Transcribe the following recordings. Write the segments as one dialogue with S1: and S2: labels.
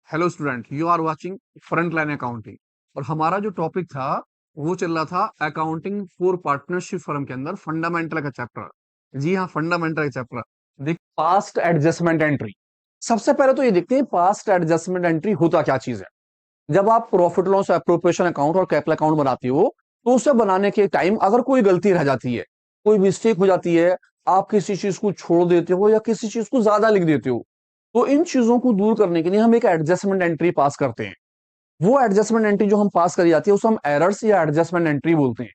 S1: Hello student, you are watching front line accounting. और हमारा जो टॉपिक था वो चल रहा था अकाउंटिंग फॉर पार्टनरशिप फर्म के अंदर फंडामेंटल का चैप्टर। जी हाँ, फंडामेंटल का चैप्टर। देख, पास्ट एडजस्टमेंट एंट्री। सबसे पहले तो ये देखते हैं पास्ट एडजस्टमेंट एंट्री होता क्या चीज है। जब आप प्रॉफिट लॉस एप्रोप्रिएशन अकाउंट और कैपिटल अकाउंट बनाते हो तो उसे बनाने के टाइम अगर कोई गलती रह जाती है, कोई मिस्टेक हो जाती है, आप किसी चीज को छोड़ देते हो या किसी चीज को ज्यादा लिख देते हो, तो इन चीजों को दूर करने के लिए हम एक एडजस्टमेंट एंट्री पास करते हैं। वो एडजस्टमेंट एंट्री जो हम पास करी जाती है उसे हम एरर्स या एडजस्टमेंट एंट्री बोलते हैं।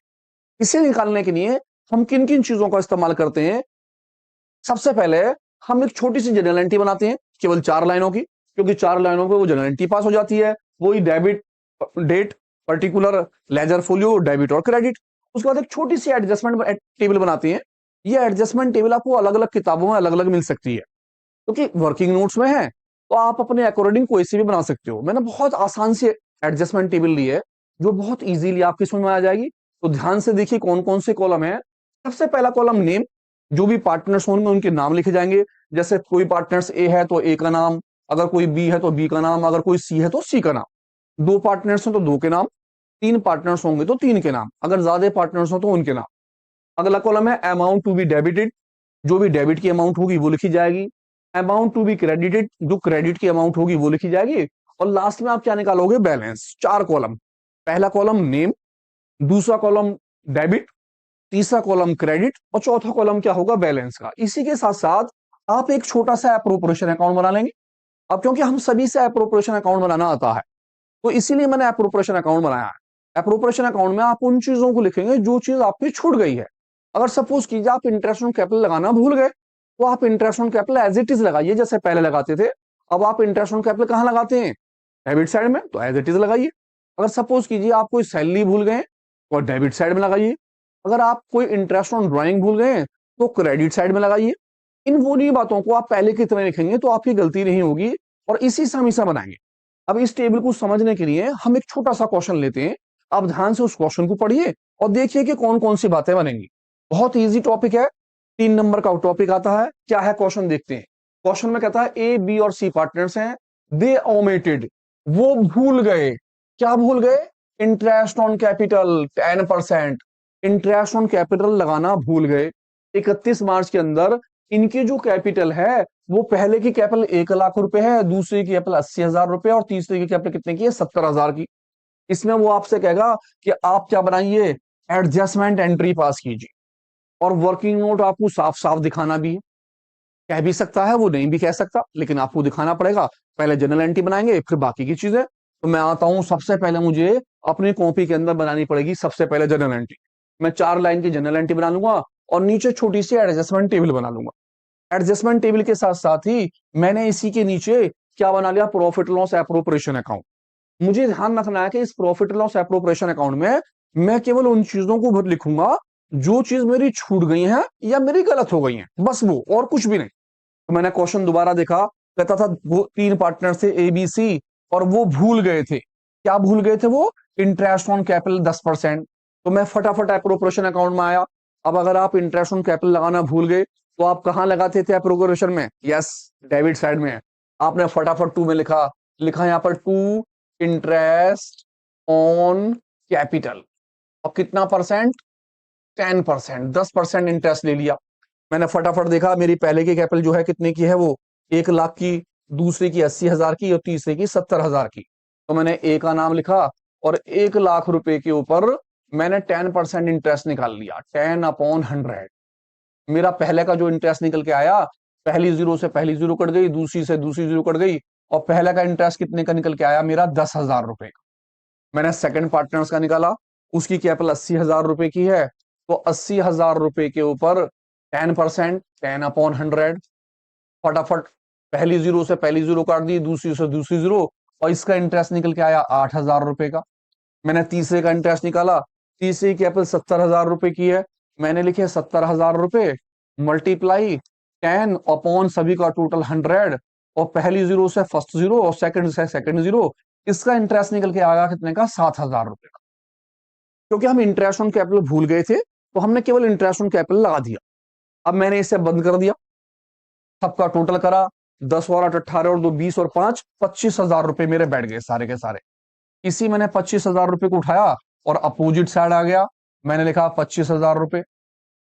S1: इसे निकालने के लिए हम किन किन चीजों का इस्तेमाल करते हैं। सबसे पहले हम एक छोटी सी जनरल एंट्री बनाते हैं, केवल 4 लाइनों की, क्योंकि 4 लाइनों पे वो जनरल एंट्री पास हो जाती है। वही debit, date, particular, ledger folio, debit और क्रेडिट। उसके बाद एक छोटी सी एडजस्टमेंट टेबल बनाते हैं। ये एडजस्टमेंट टेबल आपको अलग अलग किताबों में अलग अलग मिल सकती है, क्योंकि वर्किंग नोट्स में है तो आप अपने अकॉर्डिंग कोई सी भी बना सकते हो। मैंने बहुत आसान से एडजस्टमेंट टेबल ली है जो बहुत इजीली आपकी समझ में आ जाएगी। तो ध्यान से देखिए कौन कौन से कॉलम है। सबसे पहला कॉलम नेम, जो भी पार्टनर्स होंगे उनके नाम लिखे जाएंगे। जैसे कोई पार्टनर्स ए है तो ए का नाम, अगर कोई बी है तो बी का नाम, अगर कोई सी है तो सी का नाम। 2 पार्टनर्स हैं तो 2 के नाम, 3 पार्टनर्स होंगे तो 3 के नाम, अगर ज्यादा पार्टनर्स हो तो उनके नाम। अगला कॉलम है अमाउंट टू बी डेबिटेड, जो भी डेबिट की अमाउंट होगी वो लिखी जाएगी। अमाउंट टू बी क्रेडिटेड, जो क्रेडिट की अमाउंट होगी वो लिखी जाएगी। और लास्ट में आप क्या निकालोगे, बैलेंस। 4 कॉलम, पहला कॉलम नेम, दूसरा कॉलम डेबिट, तीसरा कॉलम क्रेडिट और चौथा कॉलम क्या होगा, बैलेंस का। इसी के साथ साथ आप एक छोटा सा एप्रोप्रिएशन अकाउंट बना लेंगे। अब क्योंकि हम सभी से एप्रोप्रिएशन अकाउंट बनाना आता है तो इसीलिए मैंने एप्रोप्रिएशन अकाउंट बनाया है। एप्रोप्रिएशन अकाउंट में आप उन चीजों को लिखेंगे जो चीज आपकी छूट गई है। अगर सपोज कीजिए आप इंटरेस्ट ऑन कैपिटल लगाना भूल गए तो आप interest on capital as it is लगाइए, जैसे पहले लगाते थे। अब आप इंटरेस्ट ऑन कैपिटल कहाँ लगाते हैं, डेबिट साइड में, तो एज इट इज लगाइए। अगर सपोज कीजिए आप कोई सैलरी भूल गए तो डेबिट साइड में लगाइए। अगर आप कोई इंटरेस्ट ऑन ड्राइंग भूल गए तो क्रेडिट साइड में लगाइए। इन बुरी बातों को आप पहले की तरह लिखेंगे तो आपकी गलती नहीं होगी और इसी से हम हिस्सा बनाएंगे। अब इस टेबल को समझने के लिए हम एक छोटा सा क्वेश्चन लेते हैं। आप ध्यान से उस क्वेश्चन को पढ़िए और देखिए कि कौन कौन सी बातें बनेंगी। बहुत इजी टॉपिक है, 3 नंबर का टॉपिक आता है। क्या है क्वेश्चन, देखते हैं। क्वेश्चन में कहता है ए बी और सी पार्टनर्स हैं, दे ओमिटेड, वो भूल गए। क्या भूल गए, interest on capital 10%। Interest on capital लगाना भूल गए। 31 मार्च के अंदर इनकी जो कैपिटल है वो पहले की कैपिटल 1 लाख रुपए है, दूसरी की कैपिटल 80,000 रुपए और तीसरी की कैपिटल कितने की है, 70,000 की। इसमें वो आपसे कहेगा कि आप क्या बनाइए, एडजस्टमेंट एंट्री पास कीजिए। और वर्किंग नोट आपको साफ साफ दिखाना भी है। कह भी सकता है, वो नहीं भी कह सकता, लेकिन आपको दिखाना पड़ेगा। पहले जनरल एंट्री बनाएंगे फिर बाकी की चीजें। तो मैं आता हूं, सबसे पहले मुझे अपनी कॉपी के अंदर बनानी पड़ेगी सबसे पहले जनरल एंट्री। मैं 4 लाइन की जनरल एंट्री बना लूंगा और नीचे छोटी सी एडजस्टमेंट टेबल बना लूंगा। एडजस्टमेंट टेबल के साथ साथ ही मैंने इसी के नीचे क्या बना लिया, प्रॉफिट लॉस एप्रोप्रिएशन अकाउंट। मुझे ध्यान रखना है कि इस प्रॉफिट लॉस एप्रोप्रिएशन अकाउंट में मैं केवल उन चीजों को भर लिखूंगा जो चीज मेरी छूट गई है या मेरी गलत हो गई है, बस वो, और कुछ भी नहीं। तो मैंने क्वेश्चन दोबारा देखा, कहता था वो 3 पार्टनर थे ए बी सी और वो भूल गए थे। क्या भूल गए थे वो, इंटरेस्ट ऑन कैपिटल 10%। तो मैं फटाफट एप्रोप्रिएशन अकाउंट में आया। अब अगर आप इंटरेस्ट ऑन कैपिटल लगाना भूल गए तो आप कहां लगाते थे एप्रोप्रिएशन में, यस, डेबिट साइड में। आपने फटाफट 2 में लिखा, लिखा यहां पर 2 इंटरेस्ट ऑन कैपिटल। और कितना परसेंट, 10%, 10% इंटरेस्ट ले लिया। मैंने फटाफट देखा मेरी पहले की कैपिटल जो है कितने की है, वो 1 लाख की, दूसरी की 80,000 की और तीसरे की 70,000 की। तो मैंने ए का नाम लिखा और 1 लाख रुपए के ऊपर मैंने 10% इंटरेस्ट निकाल लिया, 10/100। मेरा पहले का जो इंटरेस्ट निकल के आया, पहली जीरो से पहली जीरो कट गई, दूसरी से दूसरी जीरो कट गई, और पहले का इंटरेस्ट कितने का निकल के आया, मेरा 10,000 रुपए का। मैंने सेकंड पार्टनर्स का निकाला, उसकी कैपिटल 80,000 रुपए की है, तो 80,000 रुपए के ऊपर 10%, 10/100। फटाफट पहली जीरो से पहली जीरो काट दी, दूसरी से दूसरी जीरो, और इसका इंटरेस्ट निकल के आया 8,000 रुपए का। मैंने तीसरे का इंटरेस्ट निकाला, तीसरी कैपिटल 70,000 रुपए की है, मैंने लिखे 70,000 रुपए मल्टीप्लाई 10 सभी का टोटल 100, और पहली जीरो से फर्स्ट जीरो और सेकंड से सेकंड जीरो, इसका इंटरेस्ट निकल के आया कितने का, 7,000 रुपए का। क्योंकि हम इंटरेस्ट ऑन कैपिटल भूल गए थे तो हमने केवल इंटरेस्ट ऑन कैपिटल लगा दिया। अब मैंने इसे बंद कर दिया, सबका टोटल करा, 10 और 8 18 और 2 20 और 5 25,000 रुपए मेरे बैठ गए सारे के सारे। इसी मैंने 25,000 रुपए को उठाया और अपोजिट साइड आ गया, मैंने लिखा 25,000 रुपए,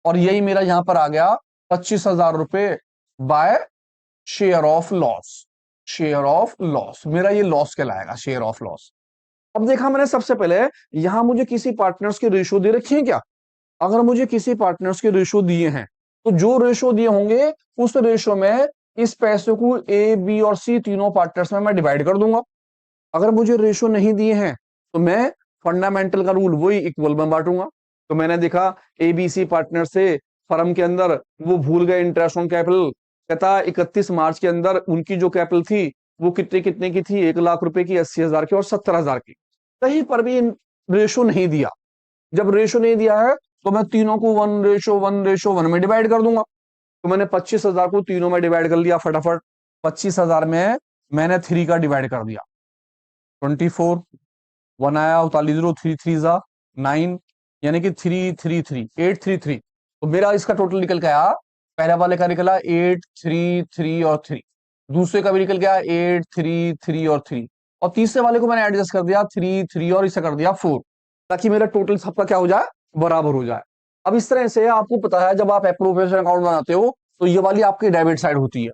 S1: और यही मेरा यहां पर आ गया 25,000 रुपए by share of loss. Share of loss मेरा ये लॉस कहलाएगा, शेयर ऑफ लॉस। अब देखा मैंने सबसे पहले, यहां मुझे किसी पार्टनर्स के रेशियो दे रखी है क्या? अगर मुझे किसी पार्टनर्स के रेशियो दिए हैं तो जो रेशियो दिए होंगे उस रेशियो में इस पैसे को ए बी और सी तीनों पार्टनर्स में मैं डिवाइड कर दूंगा। अगर मुझे रेशियो नहीं दिए हैं तो मैं फंडामेंटल का रूल वही इक्वल में बांटूंगा। तो मैंने देखा एबीसी पार्टनर से फर्म के अंदर वो भूल गए इंटरेस्ट ऑन कैपिटल, कहता 31 मार्च के अंदर उनकी जो कैपिटल थी वो कितने कितने की थी, 1 लाख रुपए की, 80,000 की और 70,000 की। कहीं पर भी रेशो नहीं दिया। जब रेशो नहीं दिया है तो मैं तीनों को 1:1:1 में डिवाइड कर दूंगा। तो मैंने 25,000 को तीनों में डिवाइड कर लिया फटाफट। 25,000 में मैंने 3 का डिवाइड कर दिया, 24, 1 आया, 39 3 3 जा 9, यानी कि 833। तो मेरा इसका टोटल निकल के आया, पहले वाले का निकला 833 और 3, दूसरे का भी निकल गया 833 और 3, और तीसरे वाले को मैंने एडजस्ट कर दिया 3 और इसे कर दिया 4, ताकि मेरा टोटल सबका क्या हो जाए, बराबर हो जाए। अब इस तरह से आपको पता है जब आप एप्रोप्रिएशन अकाउंट बनाते हो तो ये वाली आपकी डेबिट साइड होती है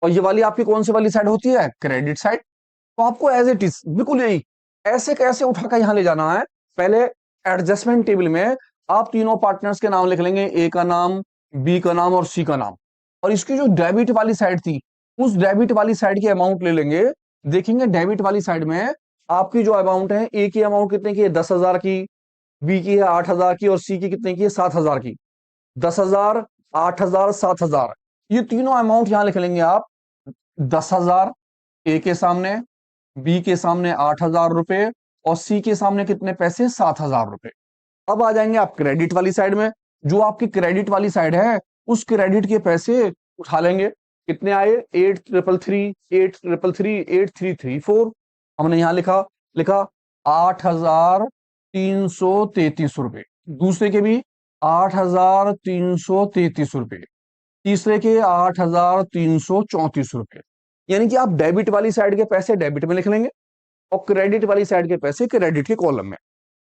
S1: और ये वाली आपकी कौन सी वाली साइड होती है, क्रेडिट साइड। तो आपको एज इट इज बिल्कुल यही ऐसे कैसे उठाकर यहां ले जाना है, पहले एडजस्टमेंट टेबल में आप तीनों पार्टनर्स के नाम लिख लेंगे, ए का नाम, बी का नाम और सी का नाम, और इसकी जो डेबिट वाली साइड थी उस डेबिट वाली साइड की अमाउंट ले लेंगे। देखेंगे डेबिट वाली साइड में आपकी जो अमाउंट है, ए की अमाउंट कितने की है, 10,000 की, बी की है 8,000 की और सी की कितने की है, 7,000 की। 10,000, 8,000, 7,000, ये तीनों अमाउंट यहां लिख लेंगे आप। 10,000 ए के सामने, बी के सामने 8,000 रुपए और सी के सामने कितने पैसे, 7,000 रुपए। अब आ जाएंगे आप क्रेडिट वाली साइड में, जो आपकी क्रेडिट वाली साइड है उस क्रेडिट के पैसे उठा लेंगे। कितने आए, 8,333, 8,333, 8,334। हमने यहां लिखा लिखा 8,333 रुपए, दूसरे के भी 8,333 रुपए, तीसरे के 8,334 रुपए। यानी कि आप डेबिट वाली साइड के पैसे डेबिट में लिख लेंगे और क्रेडिट वाली साइड के पैसे क्रेडिट के कॉलम में।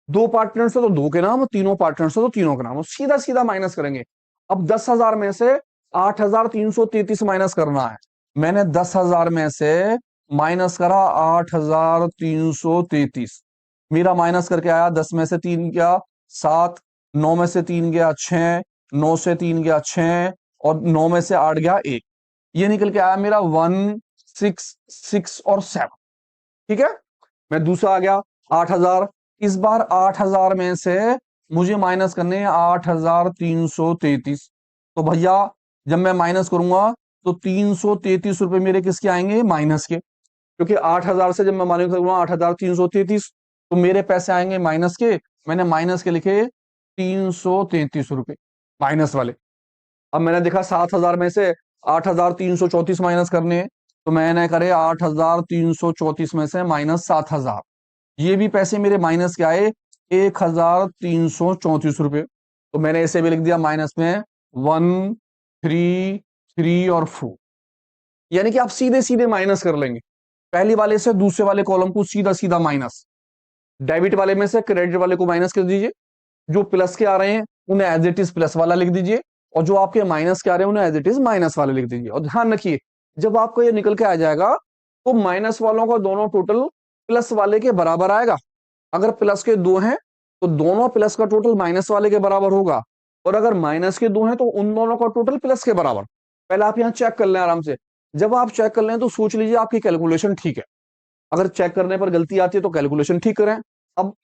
S1: दो पार्टनर्स है तो दो के नाम, तीनों पार्टनर्स है तो तीनों के नाम, सीधा सीधा माइनस करेंगे। अब 10,000 में से 8,333 माइनस करना है। मैंने 10,000 में से माइनस करा 8,333, मेरा माइनस करके आया 10 में से 3 गया 7, 9 में से 3 गया 6, 9 से 3 गया 6 और 9 में से 8 गया 1। ये निकल के आया मेरा 1, 6, 6 और 7। ठीक है, मैं दूसरा आ गया 8,000। इस बार 8,000 में से मुझे माइनस करने हैं 8,333। तो भैया जब मैं माइनस करूंगा तो 333 रुपए मेरे किसके आएंगे, माइनस के, क्योंकि 8,000 से जब मैं माइनस करूंगा 8,333 तो मेरे पैसे आएंगे माइनस के। मैंने माइनस के लिखे 333 रुपए माइनस वाले। अब मैंने देखा 7,000 में से 8,334 माइनस करने हैं, तो मैंने करे 8,334 में से माइनस 7,000, ये भी पैसे मेरे माइनस के आए 1,334 रुपए। तो मैंने इसे भी लिख दिया माइनस में 1, 3, 3 और 4। यानी कि आप सीधे सीधे माइनस कर लेंगे, पहली वाले से दूसरे वाले कॉलम को सीधा सीधा माइनस, डेबिट वाले में से क्रेडिट वाले को माइनस कर दीजिए, जो प्लस के आ रहे हैं उन्हें एज इट इज प्लस वाला लिख दीजिए और जो आपके माइनस के आ रहे हैं उन्हें एज इट इज माइनस वाले लिख दीजिए। और ध्यान रखिए जब आपको ये निकल के आ जाएगा तो माइनस वालों का दोनों टोटल प्लस वाले के बराबर आएगा। अगर प्लस के दो हैं तो दोनों प्लस का टोटल माइनस वाले के बराबर होगा, और अगर माइनस के दो हैं तो उन दोनों का टोटल प्लस के बराबर। पहले आप यहाँ चेक कर लें आराम से, जब आप चेक कर लें तो सोच लीजिए आपकी कैलकुलेशन ठीक है। अगर चेक करने पर गलती आती है तो कैलकुलेशन ठीक करें। अब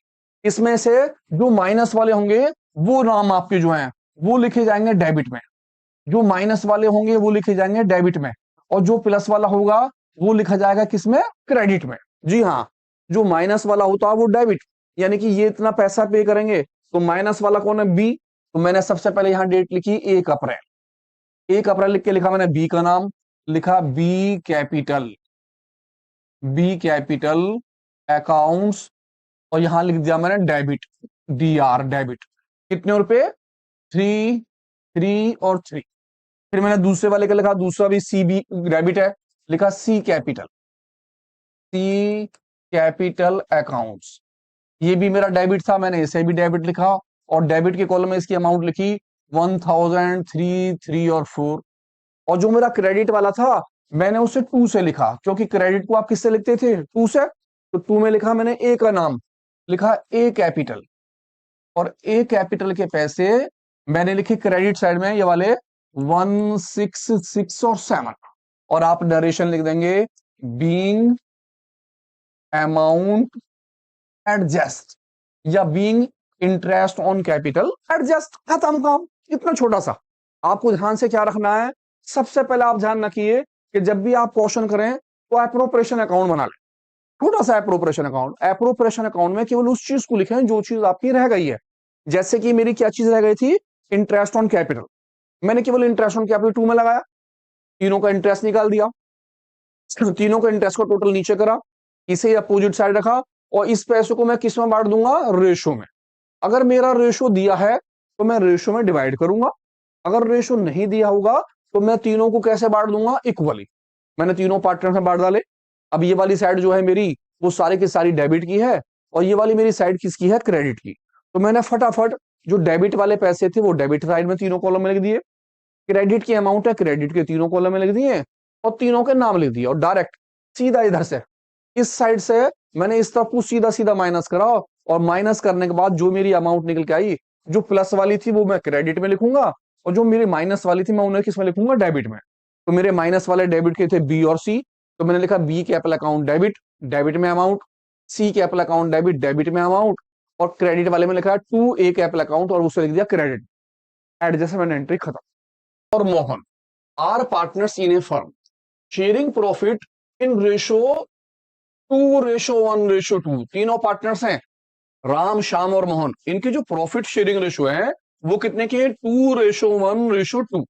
S1: इसमें से जो माइनस वाले होंगे वो नाम आपके जो हैं वो लिखे जाएंगे डेबिट में, जो माइनस वाले होंगे वो लिखे जाएंगे डेबिट में, और जो प्लस वाला होगा वो लिखा जाएगा किसमें, क्रेडिट में। जी हाँ, जो माइनस वाला होता है वो डेबिट, यानी कि ये इतना पैसा पे करेंगे। तो माइनस वाला कौन है, बी। तो मैंने सबसे पहले यहां डेट लिखी 1 अप्रैल, 1 अप्रैल लिख के लिखा मैंने बी का नाम, लिखा B capital, B capital accounts, और यहां लिख दिया मैंने डेबिट, डी आर डेबिट। कितने रुपए, 3, 3 और 3। फिर मैंने दूसरे वाले का लिखा, दूसरा भी सी बी डेबिट है, लिखा सी कैपिटल, सी कैपिटल अकाउंट्स, ये भी मेरा डेबिट था, मैंने इसे भी डेबिट लिखा, और डेबिट के कॉलम में इसकी अमाउंट लिखी 1000, 3, 3 और 4। और जो मेरा क्रेडिट वाला था मैंने उसे 2 से लिखा, क्योंकि क्रेडिट को आप किससे लिखते थे, 2 से, तो 2 में लिखा मैंने ए का नाम, लिखा ए कैपिटल, और ए कैपिटल के पैसे मैंने लिखे क्रेडिट साइड में ये वाले 1, 6, 6 और 7, और आप नरेशन लिख देंगे बीइंग अमाउंट एडजस्ट, या being interest on capital adjust, खत्म काम, इतना छोटा सा। आपको ध्यान से क्या रखना है, सबसे पहले आप ध्यान रखिए कि जब भी आप क्वेश्चन करें तो अप्रोप्रिएशन अकाउंट बना लें, छोटा सा अप्रोप्रिएशन अकाउंट। अप्रोप्रिएशन अकाउंट में केवल उस चीज को लिखें जो चीज आपकी रह गई है। जैसे कि मेरी क्या चीज रह गई थी, इंटरेस्ट ऑन कैपिटल, मैंने केवल इंटरेस्ट ऑन कैपिटल 2 में लगाया, तीनों का इंटरेस्ट निकाल दिया, तीनों का इंटरेस्ट का टोटल नीचे करा, इसे अपोजिट साइड रखा, और इस पैसे को मैं किस में बांट दूंगा, रेशो में। अगर मेरा रेशो दिया है तो मैं रेशो में डिवाइड करूंगा, अगर रेशो नहीं दिया होगा तो मैं तीनों को कैसे बांट दूंगा, इक्वली। मैंने तीनों पार्टनर में बांट डाले। अब ये वाली साइड जो है मेरी वो सारी की सारी डेबिट की है, और ये वाली मेरी साइड किसकी है, क्रेडिट की। तो मैंने फटाफट जो डेबिट वाले पैसे थे वो डेबिट साइड में तीनों कॉलम में लिख दिए, क्रेडिट की अमाउंट है क्रेडिट के तीनों कॉलम में लिख दिए, और तीनों के नाम लिख दिए, और डायरेक्ट सीधा इधर से इस साइड से मैंने इस तरफ को सीधा सीधा माइनस करा, और माइनस करने के बाद जो मेरी अमाउंट निकल के आई, जो प्लस वाली थी वो मैं क्रेडिट में लिखूंगा, और जो मेरी माइनस वाली थी मैं उन्हें किस में लिखूंगा, डेबिट में। तो मेरे माइनस वाले डेबिट के थे बी और सी, तो मैंने लिखा B capital account debit, debit में amount, C capital account debit, debit में अमाउंट, और क्रेडिट वाले में लिखा 2 ए कैपिटल अकाउंट, और उसे लिख दिया क्रेडिट। एडजस्टमेंट एंट्री खत्म। और Mohan are partners in a firm sharing profit in ratio 2:1:2, तीनों पार्टनर्स हैं, राम, श्याम और मोहन। इनकी जो प्रॉफिट शेयरिंग रेशो है वो कितने की है, 2:1:2।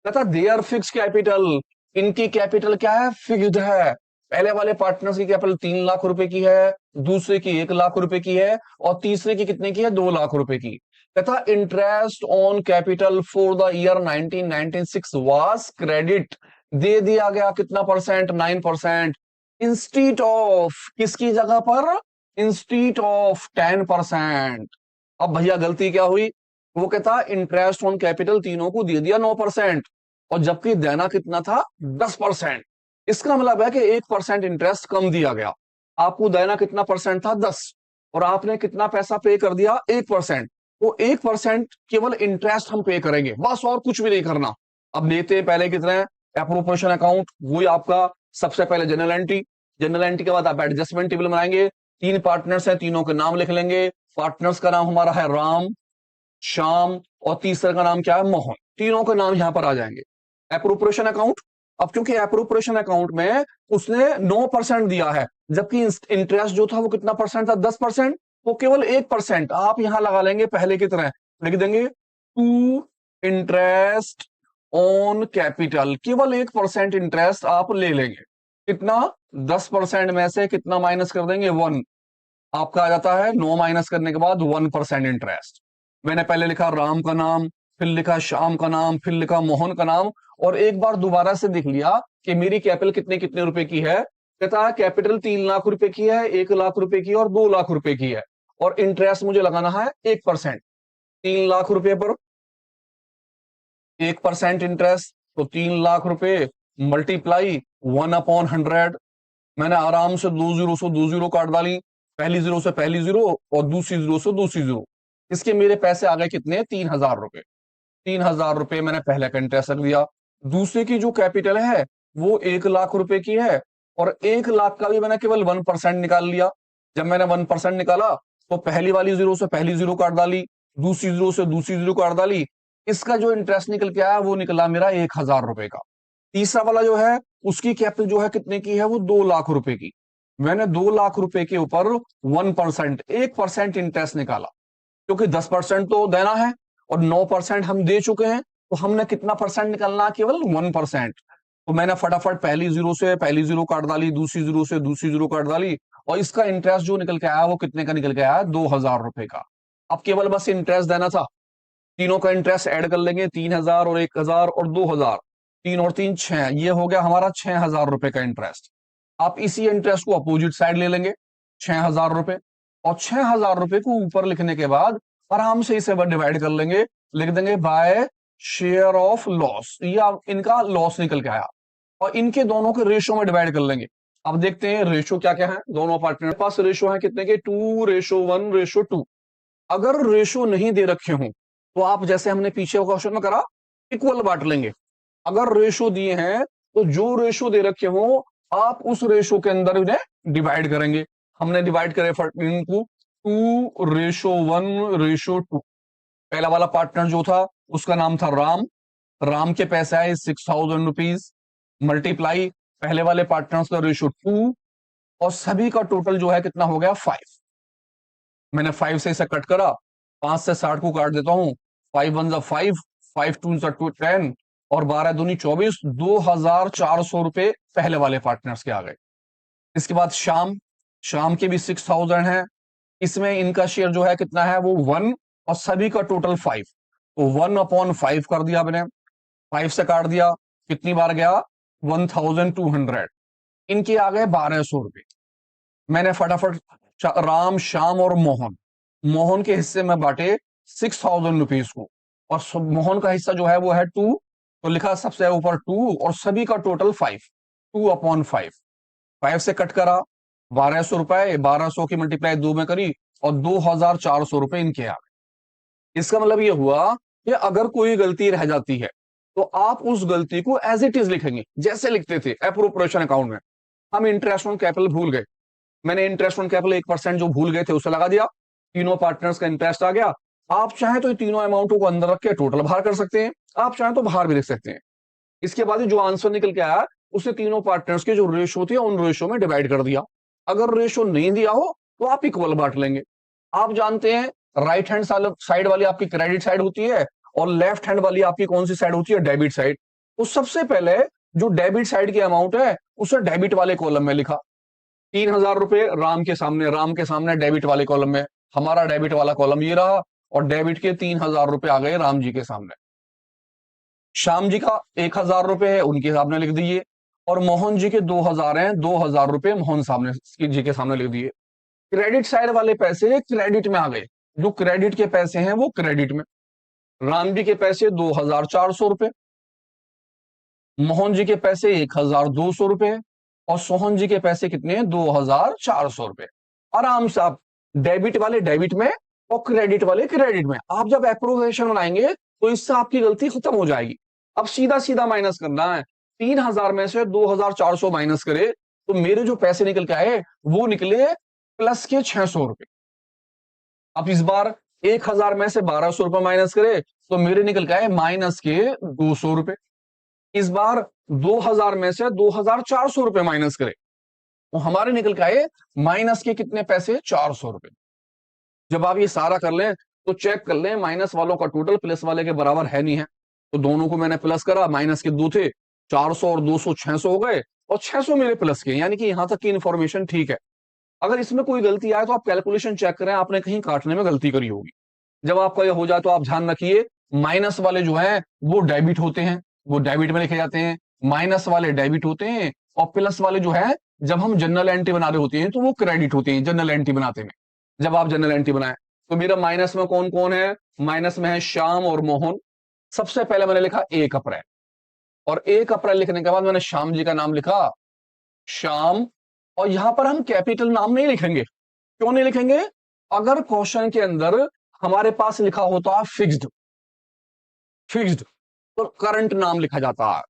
S1: तथा दे आर फिक्स कैपिटल, इनकी कैपिटल क्या है, फिक्स्ड है। पहले वाले पार्टनर्स की कैपिटल 3 लाख रुपए की है, दूसरे की 1 लाख रुपए की है, और तीसरे की कितने की है, 2 लाख रुपए की। तथा interest on capital for the year 1996 was credit, दे दिया गया कितना परसेंट, 9%, इंस्टीट ऑफ, किसकी जगह पर, इंस्टीट ऑफ 10%। अब भैया गलती क्या हुई, वो कहता इंटरेस्ट ऑन कैपिटल तीनों को दे दिया 9%, और जबकि देना कितना था, 10%। इसका मतलब है कि 1% इंटरेस्ट कम दिया गया। आपको देना कितना परसेंट था, 10, और आपने कितना पैसा पे कर दिया, 1%। वो 1% केवल इंटरेस्ट हम पे करेंगे, बस, और कुछ भी नहीं करना। अब लेते पहले कितने, एप्रोप्रिएशन अकाउंट, वही आपका सबसे पहले जनरल एंट्री, जनरल एंट्री के बाद आप एडजस्टमेंट टेबल बनाएंगे, 3 पार्टनर्स हैं, तीनों के नाम लिख लेंगे। पार्टनर्स का नाम हमारा है राम, श्याम, और तीसरे का नाम क्या है, मोहन। तीनों के नाम यहां पर आ जाएंगे। एप्रोप्रिएशन अकाउंट, अब क्योंकि एप्रोप्रिएशन अकाउंट में उसने 9% दिया है, जबकि इंटरेस्ट जो था वो कितना परसेंट था, 10%, वो केवल 1%। आप यहां लगा लेंगे पहले की तरह, लिख देंगे 2 इंटरेस्ट ऑन कैपिटल, केवल 1% इंटरेस्ट आप ले लेंगे। कितना, 10% में से कितना माइनस कर देंगे, 1। आपका आ जाता है 9 माइनस करने के बाद 1% इंटरेस्ट। मैंने पहले लिखा राम का नाम, फिर लिखा श्याम का नाम, फिर लिखा मोहन का नाम, और एक बार दोबारा से देख लिया कि मेरी कैपिटल कितने कितने रुपए की है। कहता है कैपिटल 3 लाख रुपए की है, 1 लाख रुपए की और 2 लाख रुपए की है, और इंटरेस्ट मुझे लगाना है 1%। 3 लाख रुपए पर 1% इंटरेस्ट, तो 3 लाख रुपए मल्टीप्लाई 1/100। मैंने आराम से 2 जीरो से 2 जीरो काट डाली, पहली जीरो से पहली जीरो और दूसरी जीरो से दूसरी जीरो। इसके मेरे पैसे आ गए कितने, 3000 रुपए। 3000 रुपए मैंने पहले का इंटरेस्ट रख दिया। दूसरे की जो कैपिटल है वो 1 लाख रुपए की है, और 1 लाख का भी मैंने केवल 1% निकाल लिया। जब मैंने 1% निकाला तो पहली वाली जीरो से पहली जीरो काट डाली, दूसरी जीरो से दूसरी जीरो काट डाली। इसका जो इंटरेस्ट निकल के आया वो निकला मेरा 1000 रुपए का। तीसरा वाला जो है उसकी कैपिटल जो है कितने की है, वो 2 लाख रुपए की। मैंने 2 लाख रुपए के ऊपर 1%, 1% इंटरेस्ट निकाला, क्योंकि 10% तो देना है और 9% हम दे चुके हैं, तो हमने कितना परसेंट निकालना, केवल 1%। तो मैंने फटाफट पहली जीरो से पहली जीरो काट डाली, दूसरी जीरो से दूसरी जीरो काट डाली, और इसका इंटरेस्ट जो निकल के आया वो कितने का निकल के आया, 2000 रुपए का। अब केवल बस इंटरेस्ट देना था, तीनों का इंटरेस्ट ऐड कर लेंगे, 3,000 और 1,000 और 2,000, 3 और 3 6, ये हो गया हमारा 6,000 रुपए का इंटरेस्ट। आप इसी इंटरेस्ट को अपोजिट साइड ले लेंगे, 6,000 रुपए, और 6,000 रुपए को ऊपर लिखने के बाद आराम से इसे डिवाइड कर लेंगे, लिख देंगे बाय शेयर ऑफ लॉस, या इनका लॉस निकल के आया, और इनके दोनों के रेशो में डिवाइड कर लेंगे। अब देखते हैं रेशो क्या क्या है, दोनों पार्टनर के पास रेशो है कितने के, 2:1:2। अगर रेशो नहीं दे रखे हों तो आप जैसे हमने पीछे क्वेश्चन में करा, इक्वल बांट लेंगे। अगर रेशो दिए हैं तो जो रेशो दे रखे हो आप उस रेशो के अंदर इन्हें डिवाइड करेंगे। हमने डिवाइड करे इनको 2:1:2। पहला वाला पार्टनर जो था उसका नाम था राम, राम के पैसे आए 6,000 रुपीज, मल्टीप्लाई पहले वाले पार्टनर्स का रेशो 2, और सभी का टोटल जो है कितना हो गया 5। मैंने 5 से इसे कट करा, 5 से 60 को काट देता हूं, 5 1 5, 5 2 10, और 12 दूनी 24, 2,400 रुपए पहले वाले पार्टनर्स के आ गए। इसके बाद शाम, शाम के भी 6,000 है, इसमें इनका शेयर जो है कितना है वो 1, और सभी का टोटल 5, तो 1/5 कर दिया मैंने, 5 से काट दिया, कितनी बार गया 1,200, इनके आ गए 1,200 रुपए। मैंने फटाफट राम, श्याम और मोहन, मोहन के हिस्से में बांटे 6,000 रुपीज को, और मोहन का हिस्सा जो है वो है 2, तो लिखा सबसे ऊपर 2, और सभी का टोटल 5, 2/5, 5 से कट करा, 1,200 रुपए, 1,200 की मल्टीप्लाई 2 में करी, और 2,400 रुपए इनके आ गए। इसका मतलब ये हुआ कि अगर कोई गलती रह जाती है तो आप उस गलती को एज इट इज लिखेंगे, जैसे लिखते थे एप्रोप्रिएशन अकाउंट में। हम इंटरेस्ट ऑन कैपिटल भूल गए, मैंने इंटरेस्ट ऑन कैपिटल 1% जो भूल गए थे उसे लगा दिया, तीनों पार्टनर्स का इंटरेस्ट आ गया। आप चाहें तो तीनों अमाउंटों को अंदर रख के टोटल बाहर कर सकते हैं, आप चाहें तो बाहर भी लिख सकते हैं। इसके बाद जो आंसर निकल के आया उसे तीनों पार्टनर्स के जो रेशो थे उन रेशो में डिवाइड कर दिया। अगर रेशो नहीं दिया हो तो आप इक्वल बांट लेंगे। आप जानते हैं राइट हैंड साइड वाली आपकी क्रेडिट साइड होती है, और लेफ्ट हैंड वाली आपकी कौन सी साइड होती है, डेबिट साइड। तो सबसे पहले जो डेबिट साइड की अमाउंट है उसे डेबिट वाले कॉलम में लिखा, 3,000 रुपए राम के सामने, राम के सामने डेबिट वाले कॉलम में, हमारा डेबिट वाला कॉलम ये रहा, और डेबिट के 3,000 रुपए आ गए राम जी के सामने। श्याम जी का 1,000 रुपए है, उनके सामने लिख दिए, और मोहन जी के 2,000 हैं, 2,000 रुपए मोहन सामने जी के सामने लिख दिए। क्रेडिट साइड वाले पैसे क्रेडिट में आ गए, जो क्रेडिट के पैसे हैं वो क्रेडिट में। राम जी के पैसे 2,400 रुपए, मोहन जी के पैसे 1,200 रुपए, और सोहन जी के पैसे कितने हैं 2,400 रुपए। आराम से आप डेबिट वाले डेबिट में और क्रेडिट वाले क्रेडिट में, आप जब एप्रोवेशन बनाएंगे तो इससे आपकी गलती खत्म हो जाएगी। अब सीधा सीधा माइनस करना है, 3,000 में से 2,400 माइनस करे तो मेरे जो पैसे निकल के आए वो निकले प्लस के 600 रुपए। अब इस बार 1,000 में से 1,200 रुपए माइनस करे तो मेरे निकल के आए माइनस के 200 रुपए। इस बार 2,000 में से 2,400 रुपए माइनस करे तो हमारे निकल के आए माइनस के कितने पैसे, 400 रुपए। जब आप ये सारा कर लें तो चेक कर लें माइनस वालों का टोटल प्लस वाले के बराबर है नहीं है, तो दोनों को मैंने प्लस करा, माइनस के 2 थे, 400 और 200 600 हो गए, और 600 मेरे प्लस के, यानी कि यहां तक की इंफॉर्मेशन ठीक है। अगर इसमें कोई गलती आए तो आप कैलकुलेशन चेक करें, आपने कहीं काटने में गलती करी होगी। जब आपका ये हो जाए तो आप ध्यान रखिए माइनस वाले जो है वो डेबिट होते हैं, वो डेबिट में लिखे जाते हैं, माइनस वाले डेबिट होते हैं, और प्लस वाले जो है जब हम जनरल एंट्री बना रहे होते हैं तो वो क्रेडिट होते हैं जनरल एंट्री बनाते हैं। जब आप जनरल एंट्री बनाए तो मेरा माइनस में कौन कौन है, माइनस में है श्याम और मोहन। सबसे पहले मैंने लिखा 1 अप्रैल, और 1 अप्रैल लिखने के बाद मैंने श्याम जी का नाम लिखा श्याम, और यहां पर हम कैपिटल नाम नहीं लिखेंगे। क्यों नहीं लिखेंगे, अगर क्वेश्चन के अंदर हमारे पास लिखा होता फिक्स्ड, फिक्स्ड तो करंट नाम लिखा जाता है।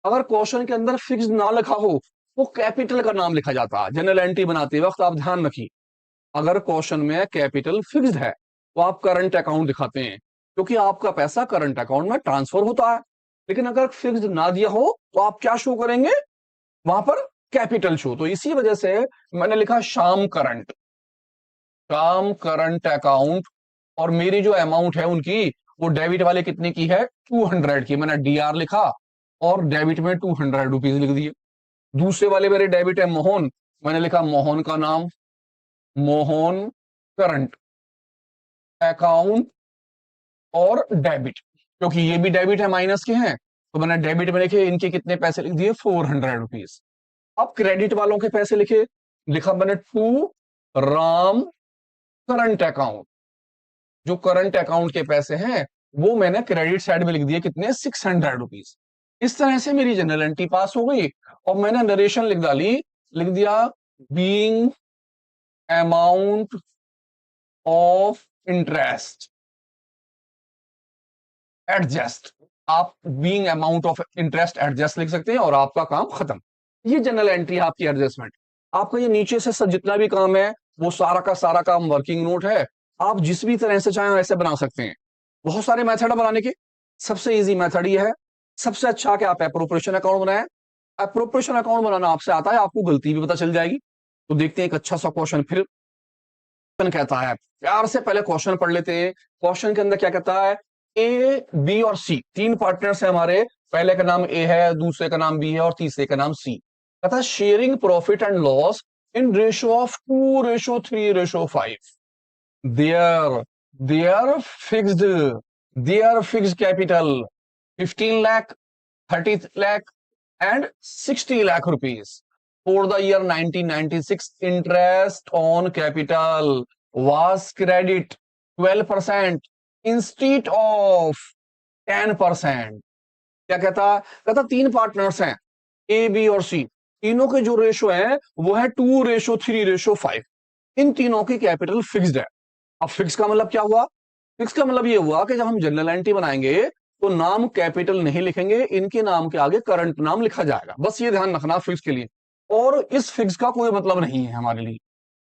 S1: अगर क्वेश्चन के अंदर फिक्स्ड ना लिखा हो तो कैपिटल का नाम लिखा जाता है। जनरल एंट्री बनाते वक्त आप ध्यान रखिए, अगर क्वेश्चन में कैपिटल फिक्स्ड है तो आप करंट अकाउंट दिखाते हैं, क्योंकि आपका पैसा करंट अकाउंट में ट्रांसफर होता है। लेकिन अगर फिक्स्ड ना दिया हो तो आप क्या शो करेंगे, वहां पर कैपिटल शो। तो इसी वजह से मैंने लिखा शाम करंट, शाम करंट अकाउंट, और मेरी जो अमाउंट है उनकी वो डेबिट वाले कितने की है 200 की, मैंने डीआर लिखा और डेबिट में 200 रुपीज लिख दिए। दूसरे वाले मेरे डेबिट है मोहन, मैंने लिखा मोहन का नाम, मोहन करंट अकाउंट, और डेबिट, क्योंकि ये भी डेबिट है, माइनस के हैं, तो मैंने डेबिट में लिखे इनके कितने पैसे लिख दिए, 400 रुपीज। अब क्रेडिट वालों के पैसे लिखे, लिखा मैंने टू राम करंट अकाउंट, जो करंट अकाउंट के पैसे हैं वो मैंने क्रेडिट साइड में लिख दिए कितने, 600 रुपीज। इस तरह से मेरी जनरल एंट्री पास हो गई और मैंने नरेशन लिख डाली, लिख दिया being amount of interest adjust. आप being amount of interest adjust लिख सकते हैं और आपका काम खत्म। ये जनरल एंट्री है आपकी एडजस्टमेंट। आपका ये नीचे से सब जितना भी काम है वो सारा का सारा काम वर्किंग नोट है, आप जिस भी तरह से चाहें वैसे बना सकते हैं। बहुत सारे मेथड है बनाने के, सबसे इजी मेथड ये है, सबसे अच्छा कि आप एप्रोप्रिएशन अकाउंट बनाएं। एप्रोप्रिएशन अकाउंट बनाना आपसे आता है, आपको गलती भी पता चल जाएगी। तो देखते हैं एक अच्छा सा क्वेश्चन। फिर कहता है, प्यार से पहले क्वेश्चन पढ़ लेते हैं। क्वेश्चन के अंदर क्या कहता है, ए बी और सी तीन पार्टनर्स हैं हमारे, पहले का नाम ए है, दूसरे का नाम बी है और तीसरे का नाम सी। कहता है sharing profit and loss in ratio of 2:3:5। There fixed capital 15 lakh, 30 lakh and 60 lakh rupees. For the year 1996, interest on capital was credit 12% instead of 10%. क्या कहता तीन पार्टनर्स हैं ए बी और सी, तीनों के जो रेशो है वो है 2:3:5। इन तीनों की कैपिटल फिक्स्ड है। अब फिक्स का मतलब क्या हुआ, फिक्स का मतलब ये हुआ कि जब हम जनरल एंट्री बनाएंगे तो नाम कैपिटल नहीं लिखेंगे, इनके नाम के आगे करंट नाम लिखा जाएगा, बस ये ध्यान रखना फिक्स के लिए। और इस फिक्स का कोई मतलब नहीं है हमारे लिए।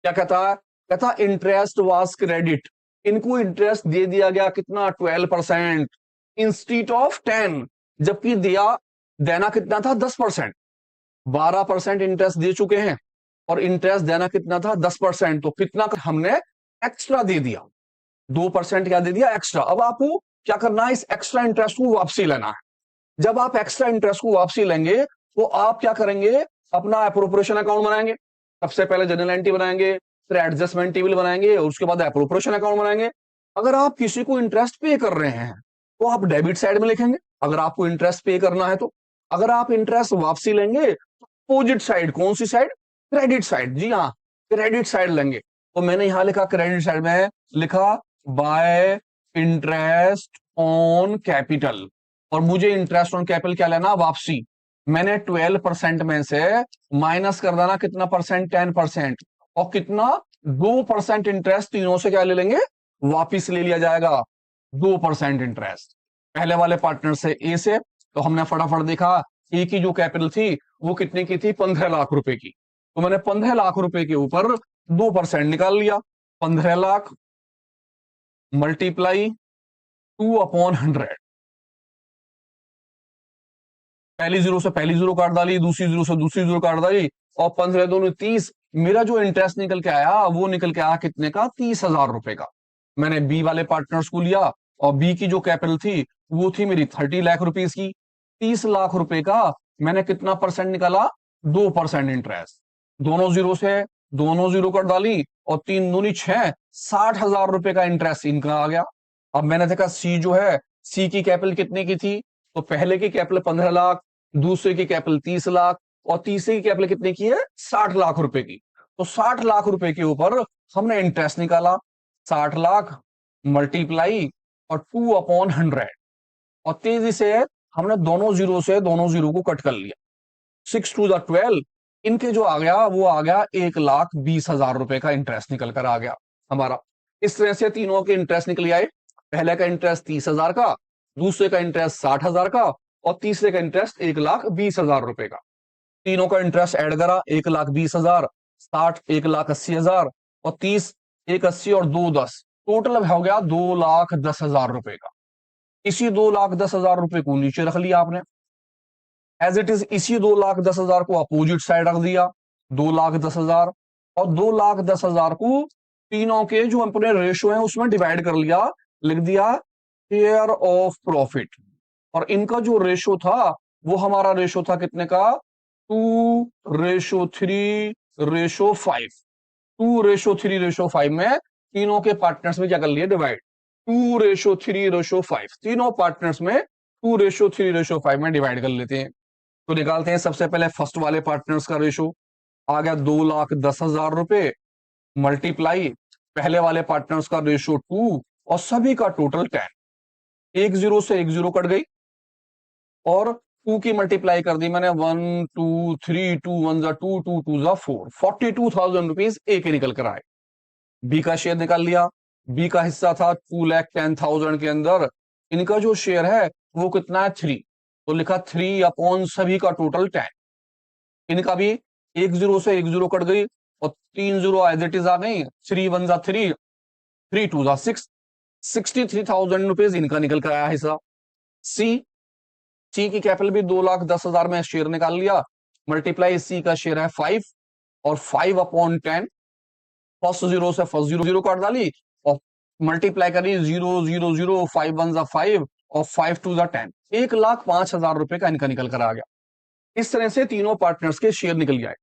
S1: क्या कहता इंटरेस्ट वाज क्रेडिट, इनको इंटरेस्ट दे दिया गया कितना, 12% इंस्टीट ऑफ 10, जबकि देना कितना था, 10%। 12% इंटरेस्ट दे चुके हैं और इंटरेस्ट देना कितना था, 10%। तो कितना हमने एक्स्ट्रा दे दिया, 2% क्या दे दिया, एक्स्ट्रा। अब आपको क्या करना है, इस एक्स्ट्रा इंटरेस्ट को वापसी लेना है। जब आप एक्स्ट्रा इंटरेस्ट को वापसी लेंगे तो आप क्या करेंगे, अपना एप्रोप्रिएशन अकाउंट बनाएंगे। सबसे पहले जनरल एंट्री बनाएंगे, फिर एडजस्टमेंट टेबल बनाएंगे और उसके बाद एप्रोप्रिएशन अकाउंट बनाएंगे। अगर आप किसी को इंटरेस्ट पे कर रहे हैं तो आप डेबिट साइड में लिखेंगे, अगर आपको इंटरेस्ट पे करना है तो। अगर आप इंटरेस्ट वापसी लेंगे तो अपोजिट साइड, कौन सी साइड, क्रेडिट साइड। जी हाँ, क्रेडिट साइड लेंगे। तो मैंने यहां लिखा क्रेडिट साइड में लिखा बाय इंटरेस्ट ऑन कैपिटल, और मुझे इंटरेस्ट ऑन कैपिटल क्या लेना, वापसी। मैंने 12% में से माइनस कर देना कितना परसेंट, 10%, और कितना 2% इंटरेस्ट तीनों से क्या ले लेंगे, वापिस ले लिया जाएगा, 2% इंटरेस्ट। पहले वाले पार्टनर से ए से, तो हमने फटाफट देखा ए की जो कैपिटल थी वो कितने की थी, 15 लाख रुपए की। तो मैंने 15 लाख रुपए के ऊपर 2% निकाल लिया, 15 लाख मल्टीप्लाई 2/100। पहली जीरो से पहली जीरो काट डाली, दूसरी जीरो से दूसरी जीरो काट डाली, और 15 दूनी 30। मेरा जो इंटरेस्ट निकल के आया वो निकल के आया कितने का, 30,000 रुपए का। मैंने बी वाले पार्टनर्स को लिया और बी की जो कैपिटल थी वो थी मेरी 30 लाख रुपीस की। 30 लाख रुपए का मैंने कितना परसेंट निकाला, 2% इंटरेस्ट। दोनों जीरो से दोनों जीरो कर डाली और 3 दूनी 6, 60,000 रुपए का इंटरेस्ट इनका आ गया। अब मैंने देखा सी जो है, सी की कैपिटल कितने की थी, तो पहले की कैपिटल 15 लाख, दूसरे की कैपिटल 30 लाख, और तीसरे की कैपिटल कितने की है, 60 लाख रुपए की। तो 60 लाख रुपए के ऊपर हमने इंटरेस्ट निकाला, 60 लाख मल्टीप्लाई और 2/100, और तेजी से हमने दोनों जीरो से दोनों जीरो को कट कर लिया। 6 2 12, इनके जो आ गया वो आ गया 1,20,000 रुपए का इंटरेस्ट निकल कर आ गया हमारा। इस तरह से तीनों के इंटरेस्ट निकल आए। पहले का इंटरेस्ट 30,000 का, दूसरे का इंटरेस्ट 60,000 का, और तीसरे का इंटरेस्ट 1,20,000 रुपए का। तीनों का इंटरेस्ट ऐड करा, 1,20,000, 60 1,80,000, और 30 1,80 और 2 10, टोटल हो गया 2,10,000 रुपए का। इसी 2,10,000 रुपए को नीचे रख लिया आपने एज इट इज। इसी 2,10,000 को अपोजिट साइड रख दिया, 2,10,000, और 2,10,000 को तीनों के जो अपने रेशो हैं उसमें डिवाइड कर लिया, लिख दिया शेयर ऑफ प्रॉफिट। और इनका जो रेशो था वो हमारा रेशो था कितने का, 2:3:5। 2:3:5 में तीनों के पार्टनर्स में क्या कर लिया, डिवाइड। 2:3:5, तीनों पार्टनर्स में 2:3:5 में डिवाइड कर लेते हैं। तो निकालते हैं सबसे पहले फर्स्ट वाले पार्टनर्स का रेशो, आ गया 2,10,000 रुपए, मल्टीप्लाई पहले वाले पार्टनर्स का रेशो 2 और सभी का टोटल 10। एक जीरो से एक जीरो कट गई और 2 की मल्टीप्लाई कर दी मैंने, 1 2 3, 2 1 जा 2, 2 2 जा 4, 42,000 रुपीज ए के निकल कर आए। बी का शेयर निकाल लिया, बी का हिस्सा था 2,10,000 के अंदर, इनका जो शेयर है वो कितना है 3, तो लिखा 3 अपॉन सभी का टोटल 10। इनका भी एक जीरो से एक जीरो कट गई और 3 जीरो एज इट इज आ गई, 3 1 जा 3, 3 2 जा 6, 63,000 रुपीज इनका निकल कर आया हिस्सा। सी की कैपिटल भी 2,10,000 में शेयर निकाल लिया, मल्टीप्लाई सी का शेयर है 5 और 5 अपॉन 10, फर्स्ट जीरो से फर्स्ट जीरो जीरो काट डाली और मल्टीप्लाई करी 0 0 0, 5 1 जा 5 और 5 2 जा 10, 1,05,000 रुपए का इनका निकल कर आ गया। इस तरह से तीनों पार्टनर्स के शेयर निकल गए।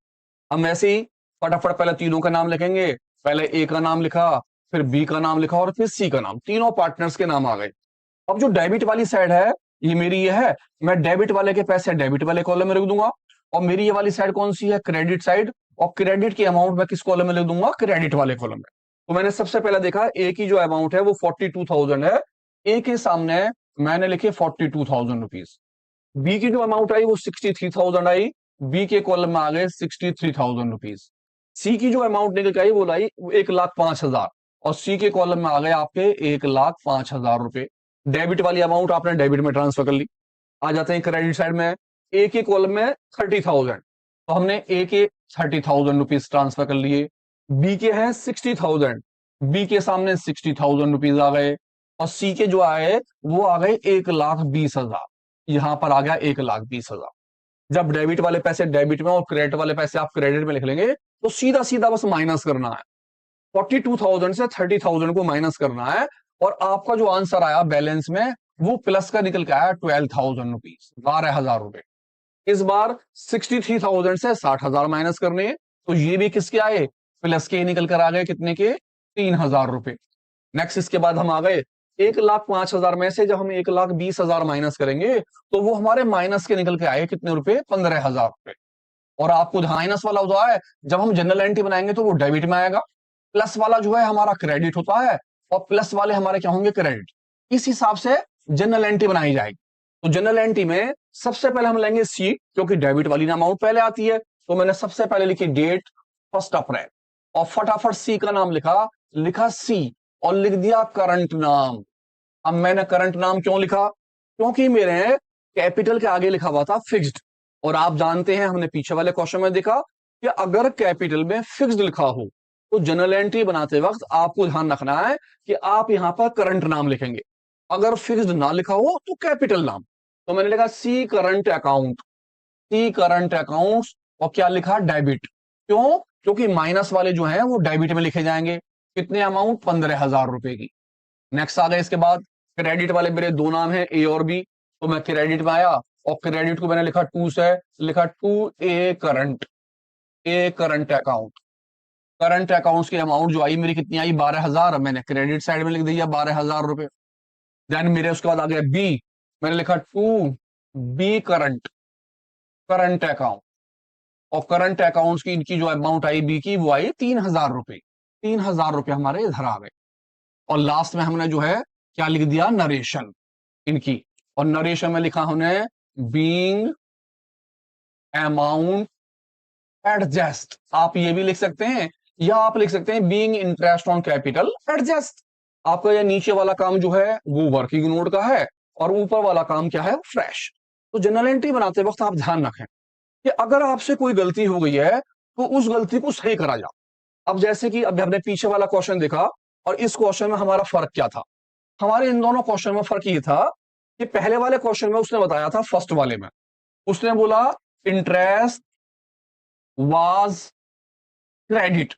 S1: हम ऐसे ही फटाफट पहले तीनों का नाम लिखेंगे, पहले ए का नाम लिखा, फिर बी का नाम लिखा और फिर सी का नाम, तीनों पार्टनर्स के नाम आ गए। अब जो डेबिट वाली साइड है ये मेरी ये है, मैं डेबिट वाले के पैसे डेबिट वाले कॉलम में रख दूंगा, और मेरी ये वाली साइड कौन सी है, क्रेडिट साइड, और क्रेडिट की अमाउंट मैं किस कॉलम में लिख दूंगा, क्रेडिट वाले कॉलम में। तो मैंने सबसे पहले देखा ए की जो अमाउंट है वो 42,000 है, ए के सामने मैंने लिखे 42,000 रुपीज। बी की जो अमाउंट आई वो 63,000 आई, बी के कॉलम में आ गए 63,000 रुपीज। सी की जो अमाउंट निकल के आई वो लाई 1,05,000 और सी के कॉलम में आ गए आपके 1,05,000 रुपए। डेबिट वाली अमाउंट आपने डेबिट में ट्रांसफर कर ली। आ जाते हैं क्रेडिट साइड में, ए के कॉलम में 30,000, तो हमने ए के 30,000 रुपीज ट्रांसफर कर लिए। बी के हैं 60,000, बी के सामने 60,000 रुपीज आ गए, और सी के जो आए वो आ गए 1,20,000, यहां पर आ गया 1,20,000। जब डेबिट वाले पैसे डेबिट में और क्रेडिट वाले पैसे आप क्रेडिट में लिख लेंगे तो सीधा सीधा बस माइनस करना है, 42,000 से 30,000 को माइनस करना है, और आपका जो आंसर आया बैलेंस में वो प्लस का निकल के आया 12,000 रुपीज, 12,000 रुपए। इस बार 63,000 से 60,000 माइनस करने हैं, तो ये भी किसके आए, प्लस के निकल कर आ गए, कितने के, 3,000 रुपए। नेक्स्ट इसके बाद हम आ गए 1,05,000 में से जब हम 1,20,000 माइनस करेंगे तो वो हमारे माइनस के निकल के आए कितने रुपए, 15,000 रुपए। और आपको माइनस वाला होता है जब हम जनरल एंट्री बनाएंगे तो वो डेबिट में आएगा, प्लस वाला जो है हमारा क्रेडिट होता है, और प्लस वाले हमारे क्या होंगे, क्रेडिट। इस हिसाब से जनरल एंट्री बनाई जाएगी। तो जनरल एंट्री में सबसे पहले हम लेंगे सी, क्योंकि डेबिट वाली अमाउंट पहले आती है, तो मैंने सबसे पहले लिखी डेट 1 अप्रैल, और फटाफट सी का नाम लिखा सी, और लिख दिया करंट नाम। अब मैंने करंट नाम क्यों लिखा, क्योंकि मेरे कैपिटल के आगे लिखा हुआ था फिक्स्ड, और आप जानते हैं हमने पीछे वाले क्वेश्चन में देखा कि अगर कैपिटल में फिक्स्ड लिखा हो तो जनरल एंट्री बनाते वक्त आपको ध्यान रखना है कि आप यहां पर करंट नाम लिखेंगे, अगर फिक्स्ड ना लिखा हो तो कैपिटल नाम। तो मैंने लिखा सी करंट अकाउंट, सी करंट अकाउंट्स, और क्या लिखा, डेबिट। क्यों, क्योंकि माइनस वाले जो हैं वो डेबिट में लिखे जाएंगे, कितने अमाउंट, 15,000 रुपए की। नेक्स्ट आ गए इसके बाद क्रेडिट वाले, मेरे दो नाम हैं ए और बी, तो मैं क्रेडिट में आया और क्रेडिट को मैंने लिखा 2 से, लिखा 2 ए करंट, ए करंट अकाउंट। करंट अकाउंट्स की अमाउंट जो आई मेरी कितनी आई, 12,000, मैंने क्रेडिट साइड में लिख दिया 12,000 रुपए। देन मेरे उसके बाद आ गया बी, मैंने लिखा 2 बी करंट, करंट अकाउंट, और करंट अकाउंट्स की इनकी जो अमाउंट आई बी की वो आई 3,000 रुपए, 3,000 रुपए हमारे इधर आ गए। और लास्ट में हमने जो है क्या लिख दिया, नरेशन इनकी, और नरेशन में लिखा हमने बीइंग अमाउंट एडजस्ट, आप ये भी लिख सकते हैं, या आप लिख सकते हैं being interest on capital adjust. आपका ये नीचे वाला काम जो है वो वर्किंग नोट का है, और ऊपर वाला काम क्या है, फ्रेश। तो जनरल एंट्री बनाते वक्त आप ध्यान रखें कि अगर आपसे कोई गलती हो गई है तो उस गलती को सही करा जाए। अब जैसे कि अभी हमने पीछे वाला क्वेश्चन देखा, और इस क्वेश्चन में हमारा फर्क क्या था, हमारे इन दोनों क्वेश्चन में फर्क ये था कि पहले वाले क्वेश्चन में उसने बताया था, फर्स्ट वाले में उसने बोला इंटरेस्ट वाज क्रेडिट,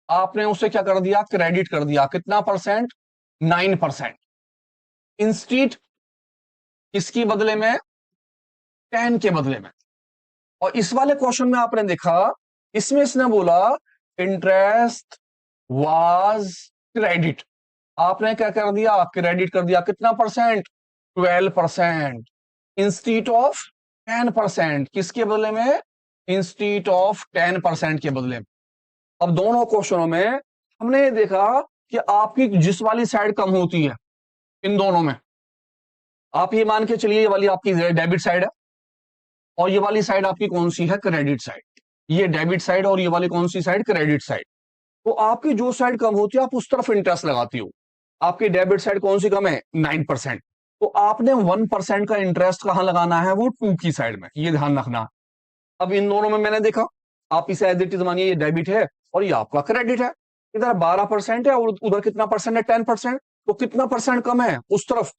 S1: आपने उसे क्या कर दिया, क्रेडिट कर दिया, कितना परसेंट, 9%। इंस्टीट इसकी बदले में 10 के बदले में। और इस वाले क्वेश्चन में आपने देखा, इसमें इसने बोला इंटरेस्ट वाज क्रेडिट, आपने क्या कर दिया, क्रेडिट कर दिया कितना परसेंट, 12%, इंस्टीट ऑफ 10%, किसके बदले में, इंस्टीट ऑफ 10% के बदले में। अब दोनों क्वेश्चनों में हमने ये देखा कि आपकी जिस वाली साइड कम होती है इन दोनों में, आप ये मान के चलिए ये वाली आपकी डेबिट साइड है और ये वाली साइड आपकी कौन सी है, क्रेडिट साइड। ये डेबिट साइड और ये वाली कौन सी साइड, क्रेडिट साइड। तो आपकी जो साइड कम होती है आप उस तरफ इंटरेस्ट लगाती हो। आपकी डेबिट साइड कौन सी कम है, 9%। तो आपने 1% का इंटरेस्ट कहां लगाना है, वो 2 की साइड में, ये ध्यान रखना। अब इन दोनों में मैंने देखा, आप इसे एज इट इज मानिए ये डेबिट है और ये आपका क्रेडिट है। इधर 12% है और उधर कितना परसेंट है, 10%। तो कितना परसेंट कम है उस तरफ,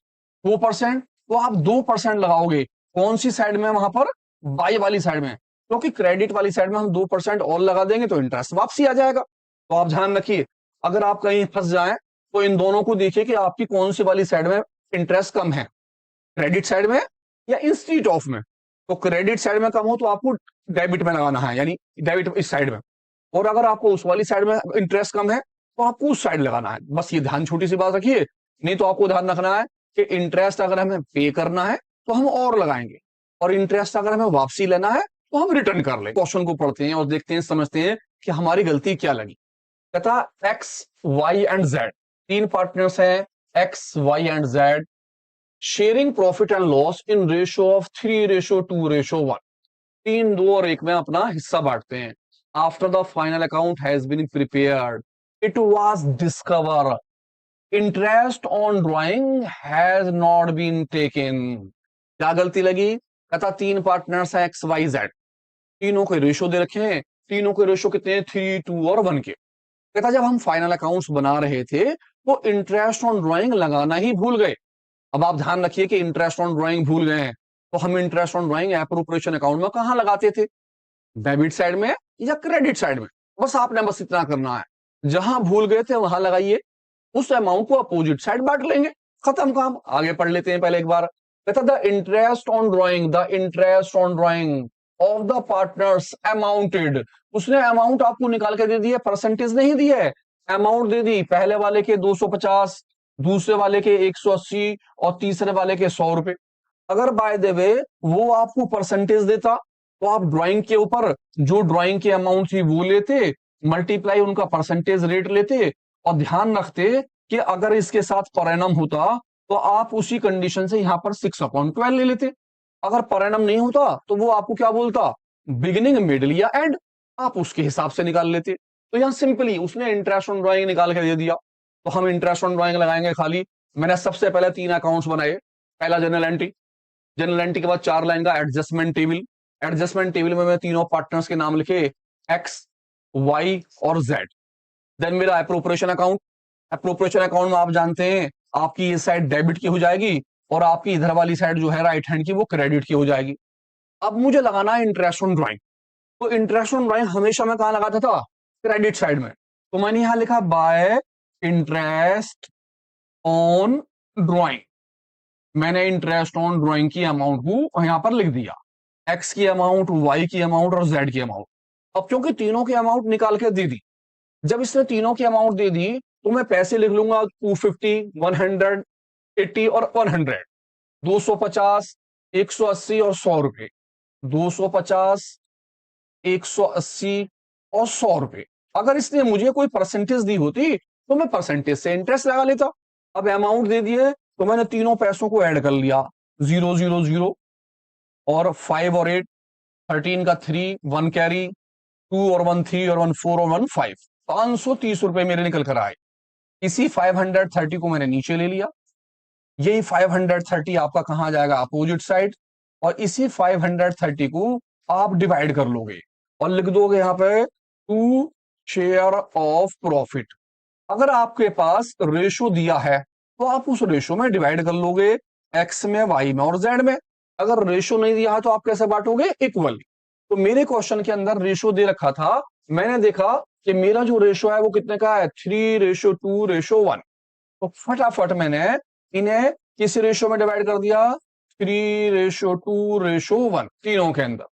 S1: 2%। तो आप 2% लगाओगे कौन सी साइड में, वहां पर बाई वाली साइड में, क्योंकि क्रेडिट वाली साइड में हम 2% और लगा देंगे तो इंटरेस्ट वापसी आ जाएगा। तो आप ध्यान रखिए, अगर आप कहीं फंस जाएं तो इन दोनों को देखिए कि आपकी कौन सी वाली साइड में इंटरेस्ट कम है, क्रेडिट साइड में या इंस्टीट ऑफ में। तो क्रेडिट साइड में कम हो तो आपको डेबिट में लगाना है, यानी डेबिट इस साइड में। और अगर आपको उस वाली साइड में इंटरेस्ट कम है तो आपको उस साइड लगाना है। बस ये ध्यान, छोटी सी बात रखिए। नहीं तो आपको ध्यान रखना है कि इंटरेस्ट अगर हमें पे करना है तो हम और लगाएंगे, और इंटरेस्ट अगर हमें वापसी लेना है तो हम रिटर्न कर ले। क्वेश्चन को पढ़ते हैं और देखते हैं, समझते हैं कि हमारी गलती क्या लगी। कहता एक्स वाई एंड जेड, तीन पार्टनर्स हैं, X Y and Z, sharing profit and loss in ratio of 3:2:1। 3, 2 और 1 में अपना हिस्सा बांटते हैं। After the final account has been prepared it was discover interest on drawing has not been taken. क्या गलती लगी, कहता तीन पार्टनर्स हैं एक्स वाई जेड, तीनों के रेशियो दे रखे हैं, तीनों के रेशियो कितने हैं, 3, 2 और 1 के। कहता जब हम फाइनल अकाउंट्स बना रहे थे तो इंटरेस्ट ऑन ड्राइंग लगाना ही भूल गए। अब आप ध्यान रखिए कि इंटरेस्ट ऑन ड्राइंग भूल गए हैं, तो हम interest on drawing appropriation account में कहां लगाते थे, डेबिट साइड में या क्रेडिट साइड में। बस आपने बस इतना करना है, जहां भूल गए थे वहां लगाइए, उस अमाउंट को अपोजिट साइड बांट लेंगे, खत्म काम। आगे पढ़ लेते हैं पहले एक बार। कहता the interest on drawing, the interest on drying of the partners amounted, उसने अमाउंट आपको निकाल के दे दी है, परसेंटेज नहीं दी है, अमाउंट दे दी। पहले वाले के 250, दूसरे वाले के 180 और तीसरे वाले के 100 रुपए। अगर बाय द वे वो आपको परसेंटेज देता तो आप ड्राइंग के ऊपर जो ड्राइंग की अमाउंट थी वो लेते, मल्टीप्लाई उनका परसेंटेज रेट लेते, और ध्यान रखते कि अगर इसके साथ पर एनम होता तो आप उसी कंडीशन से यहां पर 6/12 ले लेते। अगर पर एनम नहीं होता तो वो आपको क्या बोलता, बिगिनिंग, मिडिल या एंड, आप उसके हिसाब से निकाल लेते। तो यहां सिंपली उसने इंटरेस्ट ऑन ड्राइंग निकाल के दे दिया, तो हम इंटरेस्ट ऑन ड्राइंग लगाएंगे खाली। मैंने सबसे पहले 3 अकाउंट्स बनाए। पहला जनरल एंट्री, जनरल एंट्री के बाद 4 लाइन का एडजस्टमेंट टेबल। एडजस्टमेंट टेबल में मैं तीनों पार्टनर्स के नाम लिखे, एक्स, वाई और जेड। देन मेरा अप्रोप्रिएशन अकाउंट, अप्रोप्रिएशन अकाउंट में आप जानते हैं आपकी ये साइड डेबिट की हो जाएगी और आपकी इधर वाली साइड जो है राइट हैंड की वो क्रेडिट की हो जाएगी। अब मुझे लगाना है इंटरेस्ट ऑन ड्राइंग, तो इंटरेस्ट ऑन ड्राइंग हमेशा मैं कहां लगाता था, क्रेडिट साइड में। तो मैंने यहां लिखा बाय इंटरेस्ट ऑन ड्राइंग, मैंने इंटरेस्ट ऑन ड्राइंग की अमाउंट को यहां पर लिख दिया, एक्स की अमाउंट, वाई की अमाउंट और जेड की अमाउंट। अब क्योंकि तीनों की अमाउंट निकाल के दे दी, जब इसने तीनों की अमाउंट दे दी तो मैं पैसे लिख लूंगा 250, 180 और 100, 250, 180 और 100 रुपए, 250, 180 और 100 रुपए। अगर इसने मुझे कोई परसेंटेज दी होती तो मैं परसेंटेज से इंटरेस्ट लगा लेता। अब अमाउंट दे दिए तो मैंने तीनों पैसों को ऐड कर लिया, 0, 0, 0 और 5 और 8, 13 का 3, 1 कैरी, 2 और 1 3 और 1 4 और 1 5, 530 रुपए मेरे निकल कर आए। इसी 530 को मैंने नीचे ले लिया, यही 530 आपका कहां जाएगा, अपोजिट साइड, और इसी 530 को आप डिवाइड कर लोगे और लिख दोगे यहां पे 2 शेयर ऑफ प्रॉफिट। अगर आपके पास रेशो दिया है तो आप उस रेशो में डिवाइड कर लोगे, एक्स में, वाई में और जेड में। अगर रेशो नहीं दिया है तो आप कैसे बांटोगे, इक्वली। तो मेरे क्वेश्चन के अंदर रेशो दे रखा था, मैंने देखा कि मेरा जो रेशो है वो कितने का है, 3:2:1। तो फटाफट मैंने इन्हें किस रेशो में डिवाइड कर दिया, 3:2:1, तीनों के अंदर।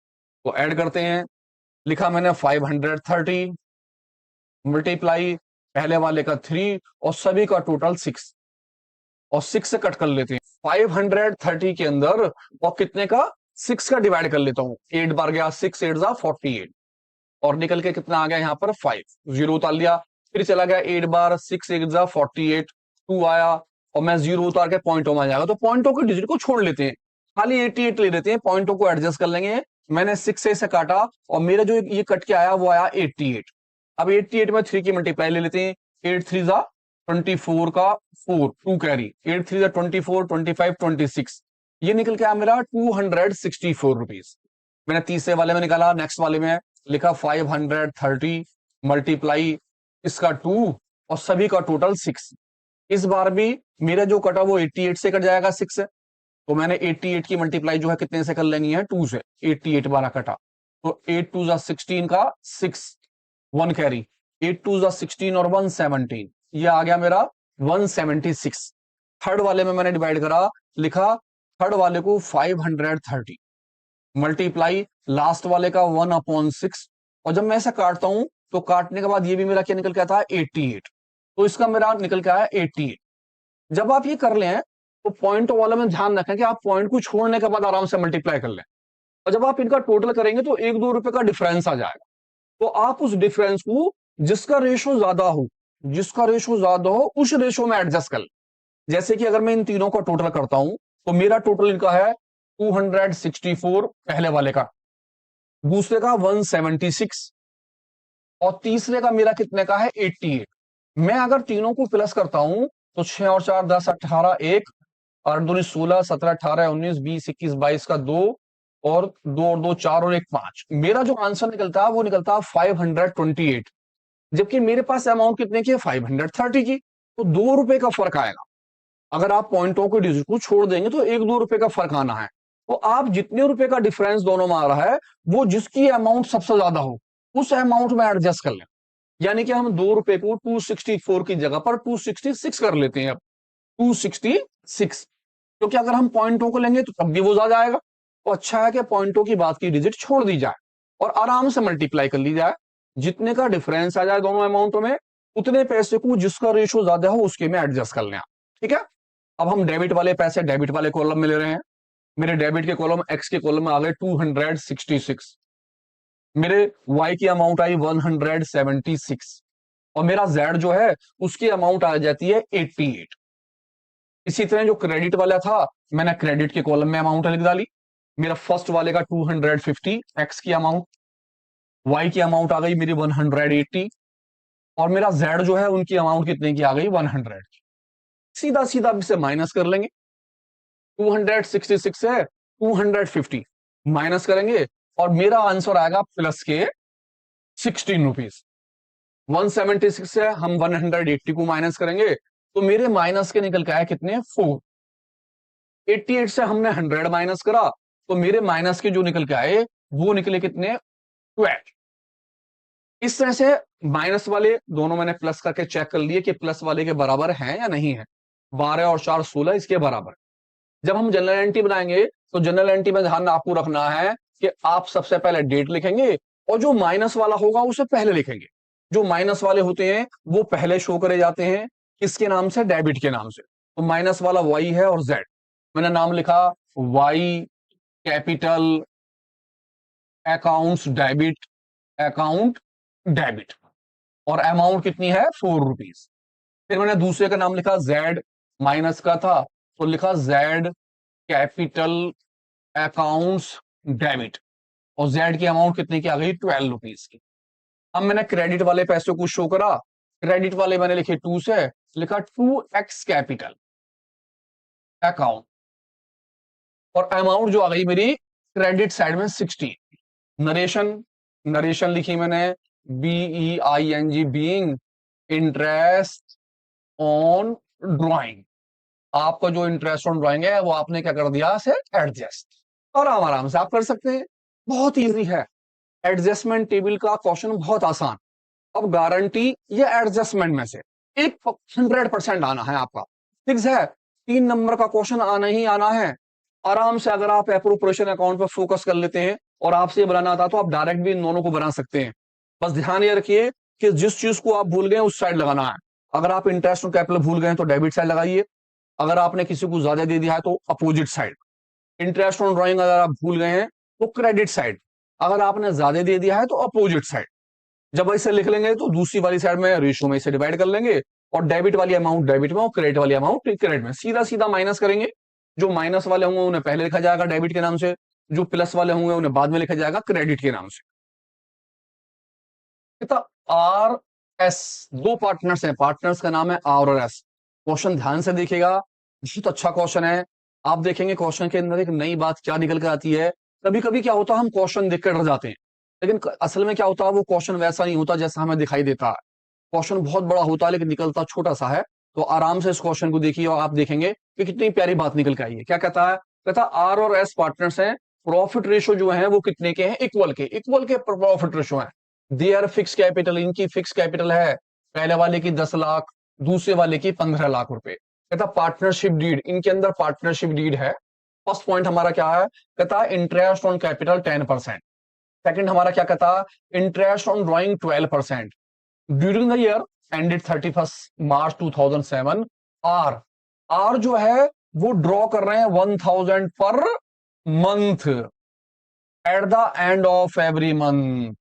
S1: तो ऐड करते हैं, लिखा मैंने 530 मल्टीप्लाई पहले वाले का 3 और सभी का टोटल 6, और 6 से कट कर लेते हैं 530 के अंदर, और कितने का 6 का डिवाइड कर लेता हूं, 8 बार गया, 6 8 जा 48, और निकल के कितना आ गया यहाँ पर 5, 0 उतार लिया, फिर चला गया 8 बार, 6 8 जा 48, 2 आया, और मैं 0 उतार के पॉइंटों में आ जाएगा, तो पॉइंटों के डिजिट को छोड़ लेते हैं, खाली 88 ले लेते हैं, पॉइंटों को एडजस्ट कर लेंगे। मैंने 6 से इसे काटा और मेरा जो ये कट के आया वो आया 88। अब 88 में 3 की मल्टीप्लाई ले लेते हैं, 8 3 जा 24 का 4, 2 कैरी, 8 3 जा 24, 25 26, ये निकल के आया मेरा 264 रुपीज। मैंने तीसरे वाले में निकाला, नेक्स्ट वाले में लिखा 530 मल्टीप्लाई इसका 2 और सभी का टोटल 6। इस बार भी मेरा जो कटा वो 88 से कट जाएगा 6 से, तो मैंने 88 की मल्टीप्लाई जो है कितने से कर लेनी है, 2 से, 88 बारह कटा, तो 8 2 जा 16 का 6, 1 कैरी, 8 2 जा 16 और 1 17, ये आ गया मेरा 176। थर्ड वाले में मैंने डिवाइड करा, लिखा थर्ड वाले को 530 मल्टीप्लाई लास्ट वाले का 1/6, और जब मैं ऐसा काटता हूं तो काटने के बाद ये भी मेरा क्या निकल के आता है 88, तो इसका मेरा निकल के आया 88। जब आप ये कर लें तो पॉइंट वाला में ध्यान रखें कि आप पॉइंट को छोड़ने के बाद आराम से मल्टीप्लाई कर लें, और जब आप इनका टोटल करेंगे तो 1-2 रुपए का डिफरेंस आ जाएगा, तो आप उस डिफरेंस को जिसका रेशो ज्यादा हो, जिसका रेशो ज्यादा हो उस रेशो में एडजस्ट कर लें। जैसे कि अगर मैं इन तीनों का टोटल करता हूं तो मेरा टोटल इनका है 264 पहले वाले का, दूसरे का 176, और तीसरे का मेरा कितने का है 88। मैं अगर तीनों को प्लस करता हूं तो 6 और 4 10 18, 1 8 2 16 17 18 19 20 21 22 का 2, और 2 और 2 4 और 1 5, मेरा जो आंसर निकलता है वो निकलता है 528, जबकि मेरे पास अमाउंट कितने की है 530 की, तो 2 रुपए का फर्क आएगा। अगर आप पॉइंटों के डिजिट को छोड़ देंगे तो 1-2 रुपए का फर्क आना है, तो आप जितने रुपए का डिफरेंस दोनों में आ रहा है वो जिसकी अमाउंट सबसे ज्यादा हो उस अमाउंट में एडजस्ट कर लें। यानी कि हम 2 रुपए को 264 की जगह पर 266 कर लेते हैं, अब 266, क्योंकि अगर हम पॉइंटों को लेंगे तो तब भी वो ज्यादा आएगा, तो अच्छा है कि पॉइंटों की बात की डिजिट छोड़ दी जाए और आराम से मल्टीप्लाई कर ली जाए, जितने का डिफरेंस आ जाए दोनों अमाउंटों में उतने पैसे को जिसका रेशो ज्यादा हो उसके में एडजस्ट कर लें, ठीक है। अब हम डेबिट वाले पैसे डेबिट वाले कॉलम में ले रहे हैं, मेरे डेबिट के कॉलम एक्स के कॉलम में आ गए 266, मेरे वाई की अमाउंट आई 176, और मेरा जेड जो है उसकी अमाउंट आ जाती है 88। इसी तरह जो क्रेडिट वाला था मैंने क्रेडिट के कॉलम में अमाउंट लिख डाली, मेरा फर्स्ट वाले का 250 एक्स की अमाउंट, वाई की अमाउंट आ गई मेरी 180, और मेरा जेड जो है उनकी अमाउंट कितने की आ गई 100। सीधा सीधा इसे माइनस कर लेंगे, 266 से 250 माइनस करेंगे और मेरा आंसर आएगा प्लस के 16 रुपीज। 176 से हम 180 को माइनस करेंगे तो मेरे माइनस के निकल के आए कितने 4। 88 से हमने 100 माइनस करा तो मेरे माइनस के जो निकल के आए वो निकले कितने 12। इस तरह से माइनस वाले दोनों मैंने प्लस करके चेक कर लिए कि प्लस वाले के बराबर हैं या नहीं है, 12 और 4 16 इसके बराबर। जब हम जनरल एंट्री बनाएंगे तो जनरल एंट्री में ध्यान आपको रखना है कि आप सबसे पहले डेट लिखेंगे और जो माइनस वाला होगा उसे पहले लिखेंगे। जो माइनस वाले होते हैं वो पहले शो करे जाते हैं किसके नाम से, डेबिट के नाम से। तो माइनस वाला वाई है और जेड, मैंने नाम लिखा Y capital accounts debit, account debit, और अमाउंट कितनी है 4 रुपीज। फिर मैंने दूसरे का नाम लिखा जेड, माइनस का था तो लिखा जेड कैपिटल अकाउंट्स डेबिट, और जेड की अमाउंट कितने की आ गई 12 रुपीज की। अब मैंने क्रेडिट वाले पैसों को शो करा, क्रेडिट वाले मैंने लिखे 2 से, लिखा 2x कैपिटल अकाउंट, और अमाउंट जो आ गई मेरी क्रेडिट साइड में 60। नरेशन, नरेशन लिखी मैंने BEING, being interest on drawing. आपका जो इंटरेस्ट ऑन ड्राइंग है वो आपने क्या कर दिया से एडजस्ट, और आराम से आप कर सकते हैं, बहुत इजी है। एडजस्टमेंट टेबल का क्वेश्चन बहुत आसान। अब गारंटी ये एडजस्टमेंट में से 100% आना है आपका, फिक्स है, 3 नंबर का क्वेश्चन आना ही आना है। आराम से अगर आप एप्रोप्रिएशन अकाउंट पर फोकस कर लेते हैं और आपसे बनाना आता तो आप डायरेक्ट भी इन दोनों को बना सकते हैं। बस ध्यान ये रखिए कि जिस चीज को आप भूल गए उस साइड लगाना है। अगर आप इंटरेस्ट ऑन कैपिटल भूल गए तो डेबिट साइड लगाइए, अगर आपने किसी को ज्यादा दे दिया है तो opposite side. Interest on drawing अगर आप भूल गए हैं तो क्रेडिट साइड, अगर आपने ज्यादा दे दिया है तो अपोजिट साइड। जब ऐसे लिख लेंगे तो दूसरी वाली साइड में रेशियो में इसे डिवाइड कर लेंगे, और डेबिट वाली अमाउंट डेबिट में और क्रेडिट वाली अमाउंट क्रेडिट में, सीधा सीधा माइनस करेंगे। जो माइनस वाले होंगे उन्हें पहले लिखा जाएगा डेबिट के नाम से, जो प्लस वाले होंगे उन्हें बाद में लिखा जाएगा क्रेडिट के नाम से। आर एस, दो पार्टनर्स हैं, पार्टनर्स का नाम है आर और एस। क्वेश्चन ध्यान से देखिएगा, बहुत अच्छा क्वेश्चन है। आप देखेंगे क्वेश्चन के अंदर एक नई बात क्या निकल कर आती है। कभी कभी क्या होता है हम क्वेश्चन देखकर डर जाते हैं, लेकिन असल में क्या होता है वो क्वेश्चन वैसा नहीं होता जैसा हमें दिखाई देता है। क्वेश्चन बहुत बड़ा होता है लेकिन निकलता छोटा सा है। तो आराम से इस क्वेश्चन को देखिए और आप देखेंगे कि कितनी प्यारी बात निकल के आई है। क्या कहता है, कहता आर और एस पार्टनर्स हैं, प्रॉफिट रेशियो जो है वो कितने के हैं, इक्वल के, इक्वल के प्रॉफिट रेशियो है। देयर फिक्स कैपिटल, इनकी फिक्स कैपिटल है पहले वाले की 10 लाख, दूसरे वाले की 15 लाख रुपए। कहता पार्टनरशिप डीड, इनके अंदर पार्टनरशिप डीड है। फर्स्ट पॉइंट हमारा क्या है, कहता इंटरेस्ट ऑन कैपिटल 10%। सेकंड हमारा क्या कहता, interest on drawing 12%। During the year ended 31 March 2007, R जो है वो ड्रॉ कर रहे हैं 1000 पर month at the end of every month.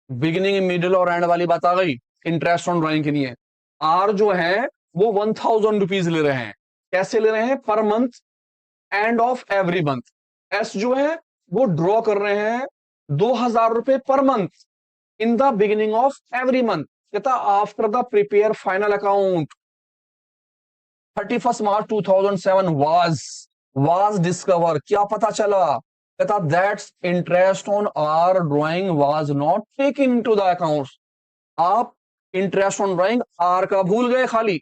S1: Beginning middle और एंड वाली बात आ गई इंटरेस्ट ऑन ड्राइंग के लिए। आर जो है वो 1000 रुपीज ले रहे हैं, कैसे ले रहे हैं, per month, and of every month. S जो है वो ड्रॉ कर रहे हैं 2000 रुपए पर month in the beginning of every month. कहता after the prepare final account 31 March 2007 was discover, क्या पता चला, कहता that's interest on R drawing was not taken into the accounts. आप इंटरेस्ट ऑन ड्राइंग आर का भूल गए खाली।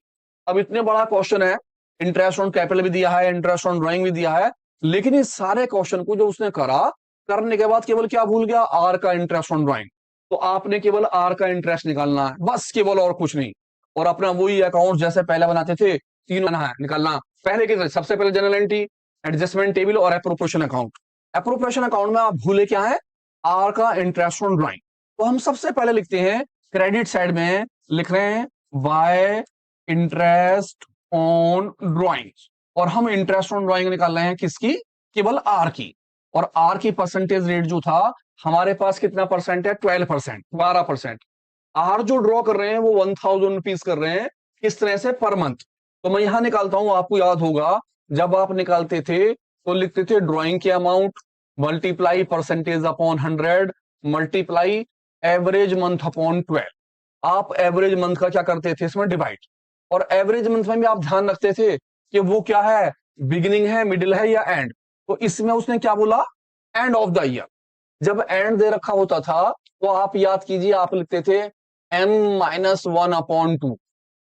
S1: अब इतने बड़ा क्वेश्चन है, इंटरेस्ट ऑन कैपिटल भी दिया है, इंटरेस्ट ऑन ड्राइंग भी दिया है, लेकिन इस सारे क्वेश्चन को जो उसने करा, करने के बाद केवल क्या भूल गया, आर का इंटरेस्ट ऑन ड्राइंग। तो आपने केवल आर का इंटरेस्ट निकालना है बस, केवल, और कुछ नहीं। और अपना वही अकाउंट जैसे पहले बनाते थे, तीन है निकालना। पहले के सबसे पहले जनरल एंट्री, एडजस्टमेंट टेबल और एप्रोप्रिएशन अकाउंट। एप्रोप्रिएशन अकाउंट में आप भूले क्या है, आर का इंटरेस्ट ऑन ड्राइंग। तो हम सबसे पहले लिखते हैं क्रेडिट साइड में, लिख रहे हैं बाय इंटरेस्ट ऑन ड्राइंग, और हम इंटरेस्ट ऑन ड्राइंग निकाल रहे हैं किसकी, केवल आर की। और आर की परसेंटेज रेट जो था हमारे पास कितना परसेंट है, 12%, 12%। आर जो ड्रॉ कर रहे हैं वो 1000 रुपीज कर रहे हैं, किस तरह से, पर मंथ। तो मैं यहां निकालता हूं, आपको याद होगा जब आप निकालते थे तो लिखते थे ड्राइंग के amount multiply percentage upon 100 multiply average month upon 12। आप एवरेज मंथ का क्या करते थे इसमें, डिवाइड। और एवरेज मंथ में भी आप ध्यान रखते थे कि वो क्या है, बिगिनिंग है, मिडिल है या एंड। तो इसमें उसने क्या बोला, एंड ऑफ द ईयर। जब एंड दे रखा होता था तो आप याद कीजिए, आप लिखते थे m-1/2।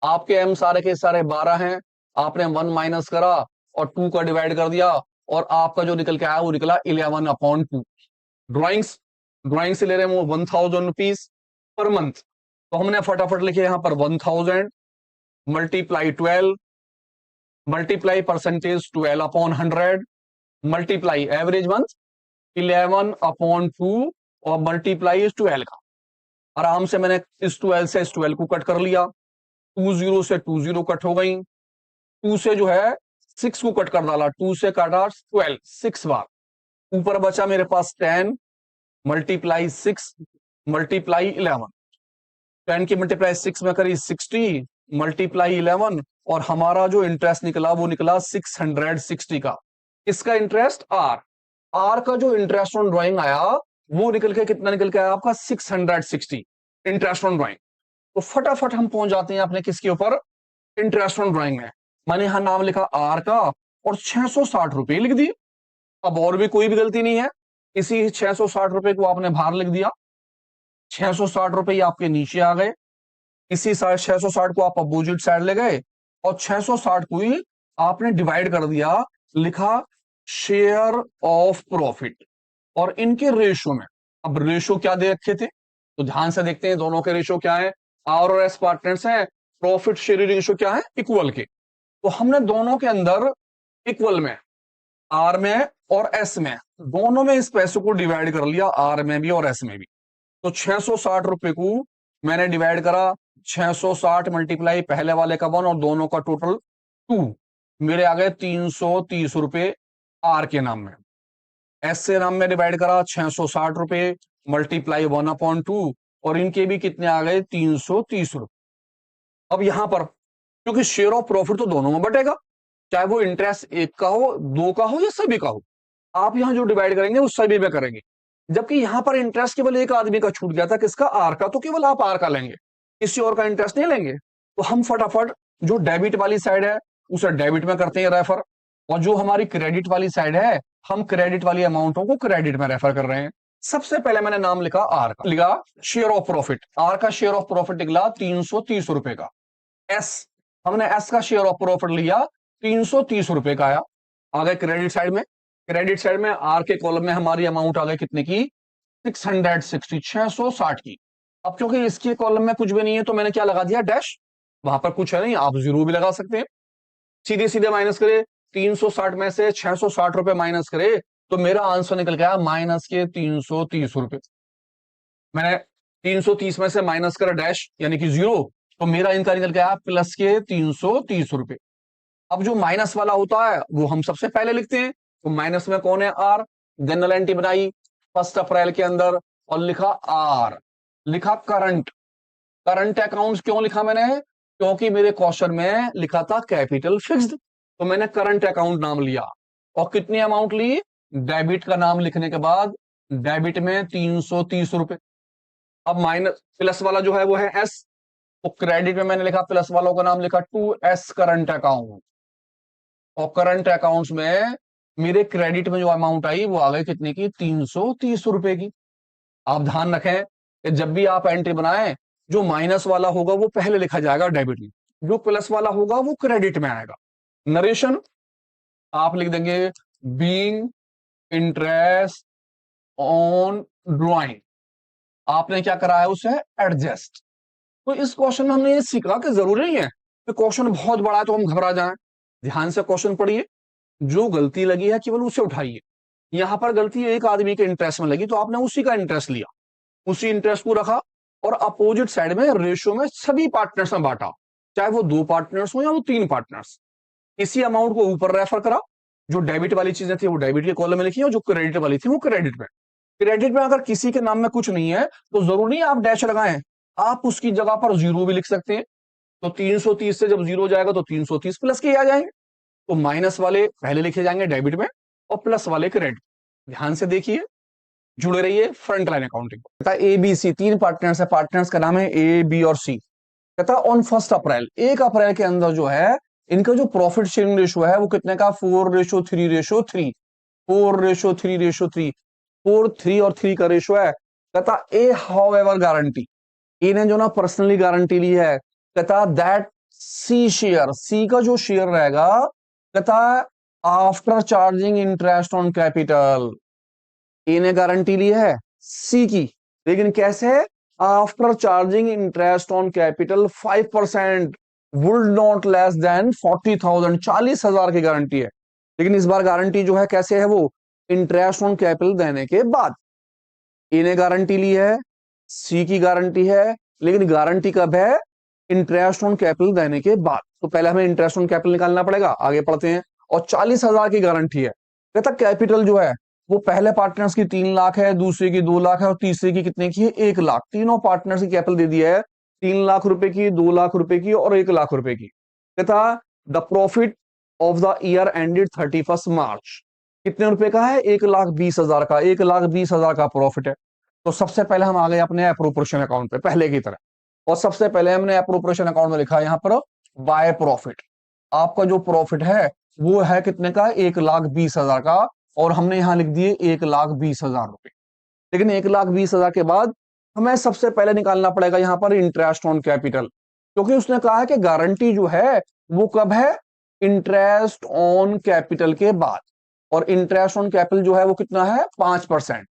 S1: आपके m सारे के सारे 12 हैं, आपने 1 माइनस करा और 2 का डिवाइड कर दिया, और आपका जो निकल के आया वो निकला 11/2। ड्राइंग से ले रहे हैं वो 1000 रुपीज पर मंथ। तो हमने फटाफट लिखे यहां पर 1000 multiply 12 multiply percentage 12/100 multiply average month 11/2 और मल्टीप्लाई इस 12 का। आराम से मैंने इस 12 से इस 12 को कट कर लिया, 20 से 20 कट हो गई, 2 से जो है 6 को कट कर डाला, 2 से काटा 12 6 बार। ऊपर बचा मेरे पास 10 मल्टीप्लाई 6 मल्टीप्लाई 11। 10 की मल्टीप्लाई 6 में करी 60 मल्टीप्लाई 11, और हमारा जो इंटरेस्ट निकला वो निकला 660 का। इसका इंटरेस्ट आर का जो इंटरेस्ट ऑन ड्राइंग आया वो निकल के कितना निकल के आया आपका, 660 इंटरेस्ट ऑन ड्राइंग। तो फटाफट हम पहुंच जाते हैं अपने किसके ऊपर, इंटरेस्ट ऑन ड्राइंग में। मैंने यहां नाम लिखा आर का और 660 रुपए लिख दिए। अब और भी कोई भी गलती नहीं है, इसी 660 रुपए को आपने बाहर लिख दिया, 660 रुपए आपके नीचे आ गए। इसी 660 को आप अपोजिट साइड ले गए और 660 को ही आपने डिवाइड कर दिया, लिखा शेयर ऑफ प्रॉफिट, और इनके रेशियो में। अब रेशियो क्या दे रखे थे, तो ध्यान से देखते हैं दोनों के रेशियो क्या है। आर और एस पार्टनर्स हैं, प्रॉफिट शेयरिंग रेशियो क्या है, इक्वल के। तो हमने दोनों के अंदर इक्वल में, आर में और एस में, दोनों में इस पैसे को डिवाइड कर लिया, आर में भी और एस में भी। तो 660 रुपए को मैंने डिवाइड करा 660 मल्टीप्लाई पहले वाले का 1 और दोनों का टोटल 2, मेरे आ गए 330 रुपए आर के नाम में। एस से नाम में डिवाइड करा 660 रुपए मल्टीप्लाई 1/2 और इनके भी कितने आ गए 330 रुपए। अब यहां पर क्योंकि शेयर ऑफ प्रॉफिट तो दोनों में बटेगा, चाहे वो इंटरेस्ट एक का हो, दो का हो या सभी का हो, आप यहां जो डिवाइड करेंगे वो सभी में करेंगे। जबकि यहां पर इंटरेस्ट केवल एक आदमी का छूट गया था, किसका, आर का, तो केवल आप आर का लेंगे, किसी और का इंटरेस्ट नहीं लेंगे। तो हम फटाफट जो डेबिट वाली साइड है उसे डेबिट में करते हैं रेफर, और जो हमारी क्रेडिट वाली साइड है हम क्रेडिट वाली अमाउंटों को क्रेडिट में रेफर कर रहे हैं। सबसे पहले मैंने नाम लिखा आर का, लिखा शेयर ऑफ प्रॉफिट, आर का शेयर ऑफ प्रॉफिट निकला 330 रुपए का। एस, हमने एस का शेयर ऑफ प्रॉफिट लिया 330 रुपए का आया, आ गए क्रेडिट साइड में। क्रेडिट साइड में आर के कॉलम में हमारी अमाउंट आ गई कितने की, 660 की। अब क्योंकि इसके कॉलम में कुछ भी नहीं है तो मैंने क्या लगा दिया, डैश, वहां पर कुछ है नहीं, आप जीरो भी लगा सकते हैं। सीधे सीधे माइनस करे, 360 में से 660 रुपए माइनस करे तो मेरा आंसर निकल गया माइनस के 330 रुपए। मैंने 330 में से माइनस करा डैश यानी कि जीरो, तो मेरा इनका निकल गया प्लस के 330 रुपए। अब जो माइनस वाला होता है वो हम सबसे पहले लिखते हैं, तो माइनस में कौन है, आर। जनरल एंट्री बनाई 1 अप्रैल के अंदर और लिखा आर, लिखा करंट। करंट अकाउंट्स क्यों लिखा मैंने, क्योंकि मेरे क्वेश्चन में लिखा था कैपिटल फिक्स्ड, तो मैंने करंट अकाउंट नाम लिया। और कितनी अमाउंट ली, डेबिट का नाम लिखने के बाद डेबिट में 330 रुपए। अब माइनस प्लस वाला जो है वो है एस, तो क्रेडिट में मैंने लिखा प्लस वालों का नाम लिखा 2S करंट अकाउंट। और करंट अकाउंट्स में मेरे क्रेडिट में जो अमाउंट आई वो आ गई कितने की, 330 रुपए की। आप ध्यान रखें कि जब भी आप एंट्री बनाएं, जो माइनस वाला होगा वो पहले लिखा जाएगा डेबिट में, जो प्लस वाला होगा वो क्रेडिट में आएगा। नरेशन आप लिख देंगे बीइंग इंटरेस्ट ऑन ड्रॉइंग, आपने क्या करा है उसे एडजस्ट। तो इस क्वेश्चन में हमने ये सीखा कि जरूरी नहीं है कि क्वेश्चन बहुत बड़ा है तो हम घबरा जाएं। ध्यान से क्वेश्चन पढ़िए, जो गलती लगी है केवल उसे उठाइए। यहां पर गलती एक आदमी के इंटरेस्ट में लगी तो आपने उसी का इंटरेस्ट लिया, उसी इंटरेस्ट को रखा और अपोजिट साइड में रेशियो में सभी पार्टनर्स में बांटा, चाहे वो 2 पार्टनर्स हो या वो 3 पार्टनर्स। इसी अमाउंट को ऊपर रेफर करा, जो डेबिट वाली चीजें थी वो डेबिट के कॉलम में लिखी और जो क्रेडिट वाली थी वो क्रेडिट में। क्रेडिट में अगर किसी के नाम में कुछ नहीं है तो जरूरी नहीं आप डैश लगाएं, आप उसकी जगह पर जीरो भी लिख सकते हैं। तो 330 से जब जीरो जाएगा तो 330 प्लस के आ जाएंगे, तो माइनस वाले पहले लिखे जाएंगे डेबिट में और प्लस वाले क्रेडिट। ध्यान से देखिए, जुड़े रहिए फ्रंट लाइन अकाउंटिंग। कहता ए बी सी 3 पार्टनर्स है, पार्टनर्स का नाम है ए बी और सी। कहता ऑन 1 अप्रैल, 1 अप्रैल के अंदर जो है इनका जो प्रॉफिट शेयरिंग रेशियो है वो कितने का, 4:3:3, 4:3:3, 4, 3 और 3 का रेशियो है। कहता ए हाउ एवर गारंटी, ए ने जो ना पर्सनली गारंटी ली है, कहता दैट सी शेयर, सी का जो शेयर रहेगा, कहता after charging interest on capital, A ने गारंटी ली है सी की, लेकिन कैसे, after charging interest on capital 5% would not less than 40,000, 40,000 की गारंटी है। लेकिन इस बार गारंटी जो है कैसे है, वो इंटरेस्ट ऑन कैपिटल देने के बाद। ए ने गारंटी ली है, सी की गारंटी है, लेकिन गारंटी कब है, इंटरेस्ट ऑन कैपिटल देने के बाद। तो पहले हमें इंटरेस्ट ऑन कैपिटल निकालना पड़ेगा, आगे पढ़ते हैं। और 40,000 की गारंटी है। कहता कैपिटल जो है वो पहले पार्टनर्स की 3 लाख है, दूसरे की 2 लाख है और तीसरे की कितने की है, 1 लाख। तीनों पार्टनर्स की कैपिटल दे दी है, 3 लाख रुपए की, 2 लाख रुपए की और 1 लाख रुपए की। कहता the profit of the year ended 31 मार्च कितने रुपए का है, 1,20,000 का, 1,20,000 का प्रॉफिट है। तो सबसे पहले हम आ गए अपने अप्रोप्रिएशन अकाउंट पे पहले की तरह, और सबसे पहले हमने अप्रोप्रिएशन अकाउंट में लिखा है यहाँ पर बाय प्रॉफिट। आपका जो प्रॉफिट है वो है कितने का, 1,20,000 का, और हमने यहां लिख दिए 1,20,000 रुपए। लेकिन 1,20,000 के बाद हमें सबसे पहले निकालना पड़ेगा यहाँ पर इंटरेस्ट ऑन कैपिटल, क्योंकि उसने कहा है कि गारंटी जो है वो कब है, इंटरेस्ट ऑन कैपिटल के बाद। और इंटरेस्ट ऑन कैपिटल जो है वो कितना है, 5%।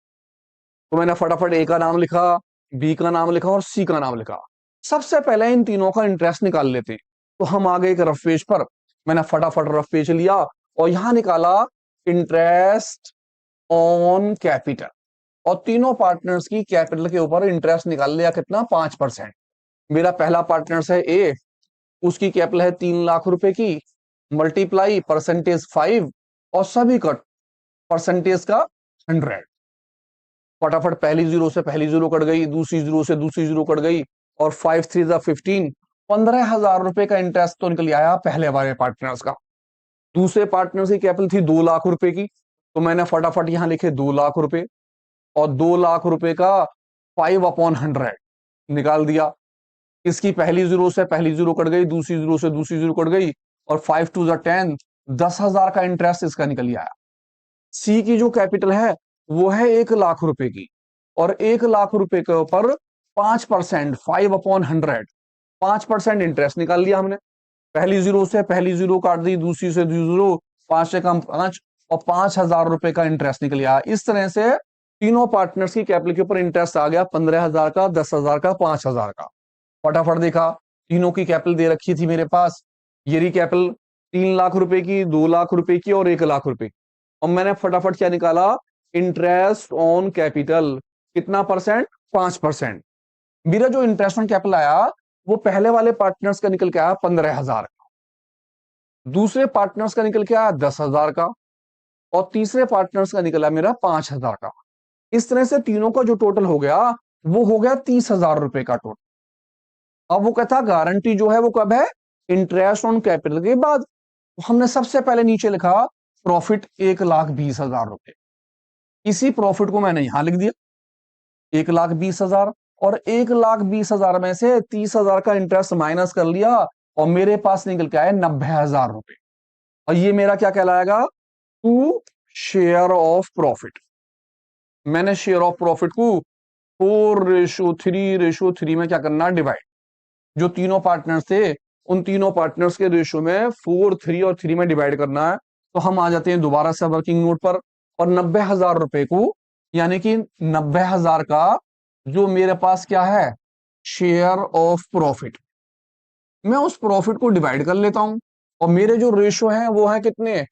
S1: तो मैंने फटाफट ए का नाम लिखा, बी का नाम लिखा और सी का नाम लिखा। सबसे पहले इन तीनों का इंटरेस्ट निकाल लेते हैं। तो हम आ गए एक रफ पेज पर, मैंने फटाफट रफ पेज लिया और यहां निकाला इंटरेस्ट ऑन कैपिटल। और तीनों पार्टनर्स की कैपिटल के ऊपर इंटरेस्ट निकाल लिया कितना 5%। मेरा पहला पार्टनर्स है ए, उसकी कैपिटल है 3 लाख रुपए की, मल्टीप्लाई परसेंटेज 5 और सभी कट परसेंटेज का 100। फटाफट पहली जीरो से पहली जीरो कट गई, दूसरी जीरो से दूसरी जीरो कट गई, और 5 3 15, 15,000 रुपए का इंटरेस्ट तो निकल आया पहले वाले पार्टनर्स का। दूसरे पार्टनर की कैपिटल थी 2 लाख रुपए की, तो मैंने फटाफट यहां लिखे 2 लाख रुपए, और 2 लाख रुपए का 5/100 निकाल दिया। इसकी पहली जीरो से पहली जीरो कट गई, दूसरी जीरो से दूसरी जीरो कट गई, और 5 2 10, 10,000 का इंटरेस्ट इसका निकल आया। सी की जो कैपिटल है वो है 1 लाख रुपए की, और 1 लाख रुपए के ऊपर 5%, 5/100, 5% इंटरेस्ट निकाल लिया हमने। पहली जीरो से पहली जीरो काट दी, दूसरी से दूसरी जीरो, 5 से कम 5, और 5,000 रुपए का इंटरेस्ट निकल आया। इस तरह से तीनों पार्टनर्स की कैपिटल के ऊपर इंटरेस्ट आ गया 15,000 का, 10,000 का, 5,000 का। फटाफट देखा, तीनों की कैपिटल दे रखी थी मेरे पास, ये रही कैपिटल 3 लाख रुपए की, 2 लाख रुपए की और 1 लाख रुपए। और मैंने फटाफट क्या निकाला, इंटरेस्ट ऑन कैपिटल कितना परसेंट, 5%। मेरा जो इंटरेस्ट ऑन कैपिटल आया वो पहले वाले पार्टनर्स का निकल के आया 15,000 का, दूसरे पार्टनर्स का निकल के आया 10,000 का, और तीसरे पार्टनर्स का निकला मेरा 5,000 का। इस तरह से तीनों का जो टोटल हो गया वो हो गया 30,000 रुपए का टोटल। अब वो कहता गारंटी जो है वो कब है, इंटरेस्ट ऑन कैपिटल के बाद। हमने सबसे पहले नीचे लिखा प्रॉफिट 1,20,000 रुपए, इसी प्रॉफिट को मैंने यहां लिख दिया 1,20,000, और 1,20,000 में से 30,000 का इंटरेस्ट माइनस कर लिया, और मेरे पास निकल के आए 90,000 रुपए। और ये मेरा क्या कहलाएगा, टू शेयर ऑफ प्रॉफिट। मैंने शेयर ऑफ प्रॉफिट को 4:3:3 में क्या करना, डिवाइड। जो तीनों पार्टनर्स थे उन तीनों पार्टनर्स के रेशियो में 4, 3 और 3 में डिवाइड करना है। तो हम आ जाते हैं दोबारा से वर्किंग नोट पर, और 90,000 रुपए को, यानी कि 90,000 का जो मेरे पास क्या है, शेयर ऑफ प्रॉफिट, मैं उस प्रॉफिट को डिवाइड कर लेता हूं। और मेरे जो रेशियो हैं वो है कितने,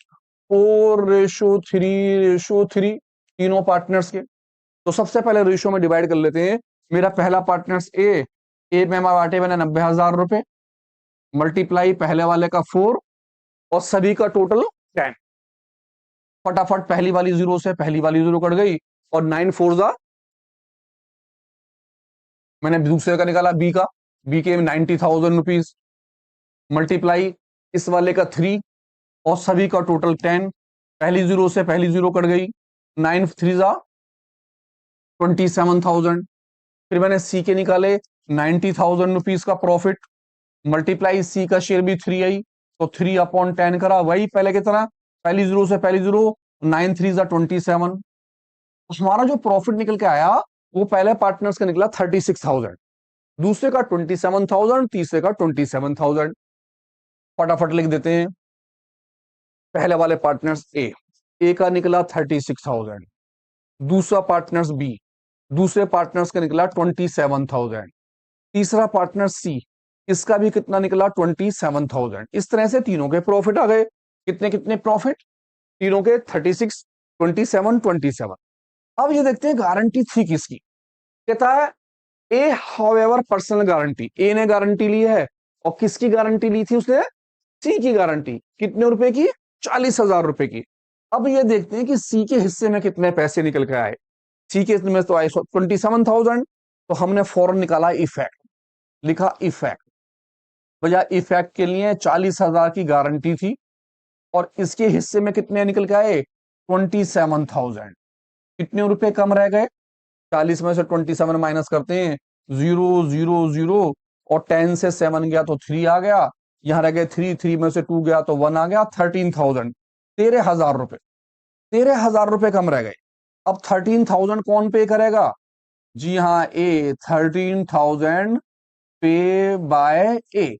S1: 4:3:3, तीनों पार्टनर्स के। तो सबसे पहले रेशियो में डिवाइड कर लेते हैं। मेरा पहला पार्टनर्स ए में बांटे मैंने 90,000 रुपए, मल्टीप्लाई पहले वाले का 4 और सभी का टोटल 10। फटाफट पहली वाली जीरो से पहली वाली जीरो कट गई, और 9 4 जा, मैंने दूसरे का निकाला बी का, बी के 90,000 रुपीज, मल्टीप्लाई इस वाले का 3 और सभी का टोटल 10। पहली जीरो से पहली जीरो कट गई, 9 3 जा 27,000। फिर मैंने सी के निकाले 90,000 रुपीज का प्रॉफिट, मल्टीप्लाई सी का शेयर भी 3 आई, तो 3/10 करा, वही पहले की तरह, पहली जीरो से पहली जीरो, 9 3 जा 27। हमारा जो प्रॉफिट निकल के आया वो पहले पार्टनर्स का निकला 36,000, दूसरे का 27,000, तीसरे का 27,000। फटाफट लिख देते हैं। पहले वाले पार्टनर्स ए का निकला 36,000, दूसरा पार्टनर्स बी, दूसरे पार्टनर्स का निकला 27,000, तीसरा पार्टनर सी, इसका भी कितना निकला 27,000। इस तरह से तीनों के प्रॉफिट आ गए। कितने कितने प्रॉफिट, तीनों के 36, 27, 27। अब ये देखते हैं गारंटी थी किसकी। कहता है ए हाउएवर पर्सनल गारंटी, ए ने गारंटी ली है, और किसकी गारंटी ली थी उसने, सी की गारंटी। कितने रुपए की, 40,000 रुपए की। अब ये देखते हैं कि सी के हिस्से में कितने पैसे निकल के आए। सी के में तो आए 27,000, तो हमने फौरन निकाला इफेक्ट, लिखा इफेक्ट। भैया इफेक्ट के लिए 40,000 की गारंटी थी, और इसके हिस्से में कितने निकल के आए, 27,000। कितने रुपए कम रह गए, 40 में से 27 माइनस करते हैं, 0 0 0, और 10 से 7 गया तो 3 आ गया, यहां रह गए 3, 3 में से 2 गया तो 1 आ गया, 13,000, 13,000 रुपए, 13,000 रुपए कम रह गए। अब 13,000 कौन पे करेगा, जी हाँ ए, 13,000 पे बाय ए।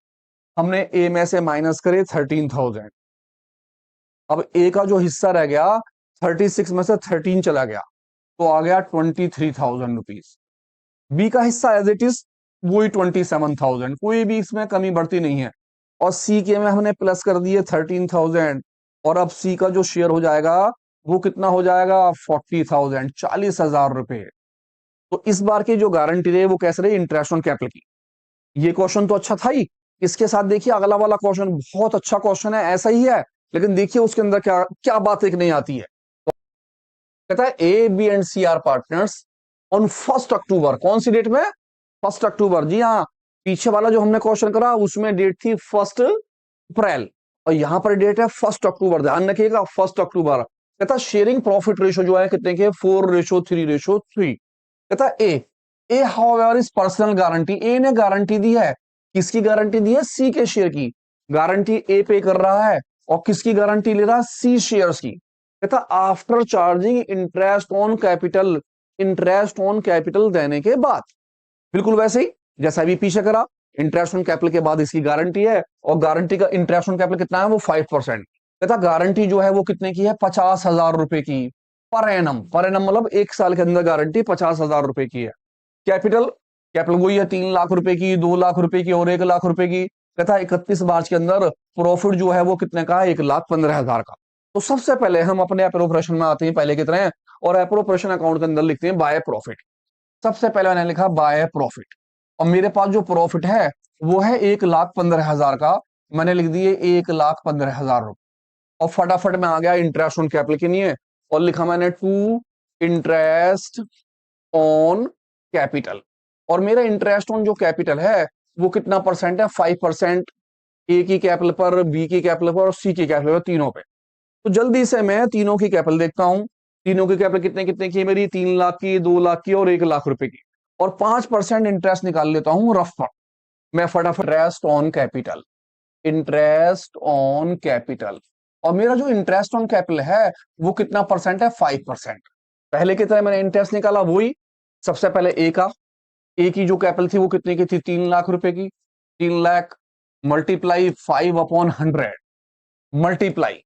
S1: हमने ए में से माइनस करे 13,000। अब ए का जो हिस्सा रह गया 36 में से 13 चला गया, तो आ गया 23,000 रुपीज। बी का हिस्सा एज इट इज वही 27,000, कोई भी इसमें कमी बढ़ती नहीं है। और सी के में हमने प्लस कर दिए 13,000, और अब सी का जो शेयर हो जाएगा वो कितना हो जाएगा 40,000, 40,000 रुपए। तो इस बार की जो गारंटी रही वो कैसे रही, इंटरेस्ट ऑन कैपिटल की। ये क्वेश्चन तो अच्छा था ही। इसके साथ देखिए अगला वाला क्वेश्चन बहुत अच्छा क्वेश्चन है, ऐसा ही है, लेकिन देखिए उसके अंदर क्या क्या बात एक नहीं आती है। कहता है A B and C are partners on 1 October, कौन सी डेट में, 1 अक्टूबर। जी हाँ, पीछे वाला जो हमने क्वेश्चन करा उसमें डेट थी 1 अप्रैल, और यहां पर डेट है 1 अक्टूबर, ध्यान रखिएगा 1 अक्टूबर। कहता शेयरिंग प्रॉफिट रेशो जो है कितने के, 4:3:3। कहता ए हाउएवर इज पर्सनल गारंटी, ए ने गारंटी दी है, किसकी गारंटी दी है, सी के शेयर की। गारंटी ए पे कर रहा है और किसकी गारंटी ले रहा है, सी शेयर्स की। कहता after charging interest on capital, interest on capital देने के बाद, बिल्कुल वैसे ही जैसा भी पीछे करा, इंटरेस्ट ऑन कैपिटल के बाद इसकी गारंटी है, और गारंटी का इंटरेस्ट ऑन कैपिटल कितना है, वो 5%। कहता गारंटी जो है वो कितने की है, 50,000 रुपए की पर एनम, पर एनम मतलब 1 साल के अंदर गारंटी 50,000 रुपए की है। कैपिटल, कैपिटल वही है 3 लाख रुपए की, 2 लाख रुपए की और 1 लाख रुपए की। कहता 31 मार्च के अंदर प्रॉफिट जो है वो कितने का है, 1,15,000 का। तो सबसे पहले हम अपने एप्रोप्रिएशन में आते हैं पहले की तरह, और एप्रोप्रिएशन अकाउंट के अंदर लिखते हैं बाय प्रॉफिट। सबसे पहले मैंने लिखा बाय प्रॉफिट, और मेरे पास जो प्रॉफिट है वो है 1,15,000 का, मैंने लिख दिए 1,15,000 रुपए। और फटाफट में आ गया इंटरेस्ट ऑन कैपिटल के लिए, और लिखा मैंने टू इंटरेस्ट ऑन कैपिटल। और मेरा इंटरेस्ट ऑन जो कैपिटल है वो कितना परसेंट है, 5%। ए की कैपिटल पर, बी की कैपिटल पर और सी की कैपिटल पर, तीनों पे। तो जल्दी से मैं तीनों की कैपिटल देखता हूं। तीनों की कैपिटल कितने कितने की है मेरी, 3 लाख की, 2 लाख की और 1 लाख रुपए की। और 5% इंटरेस्ट निकाल लेता हूं रफ पर। मैं फटाफट interest on capital, interest on capital, और मेरा जो इंटरेस्ट ऑन कैपिटल है वो कितना परसेंट है, 5%। पहले की तरह मैंने इंटरेस्ट निकाला वही, सबसे पहले ए का, ए की जो कैपिटल थी वो कितने की थी, 3 लाख रुपए की। 3 लाख मल्टीप्लाई 5/100, मल्टीप्लाई,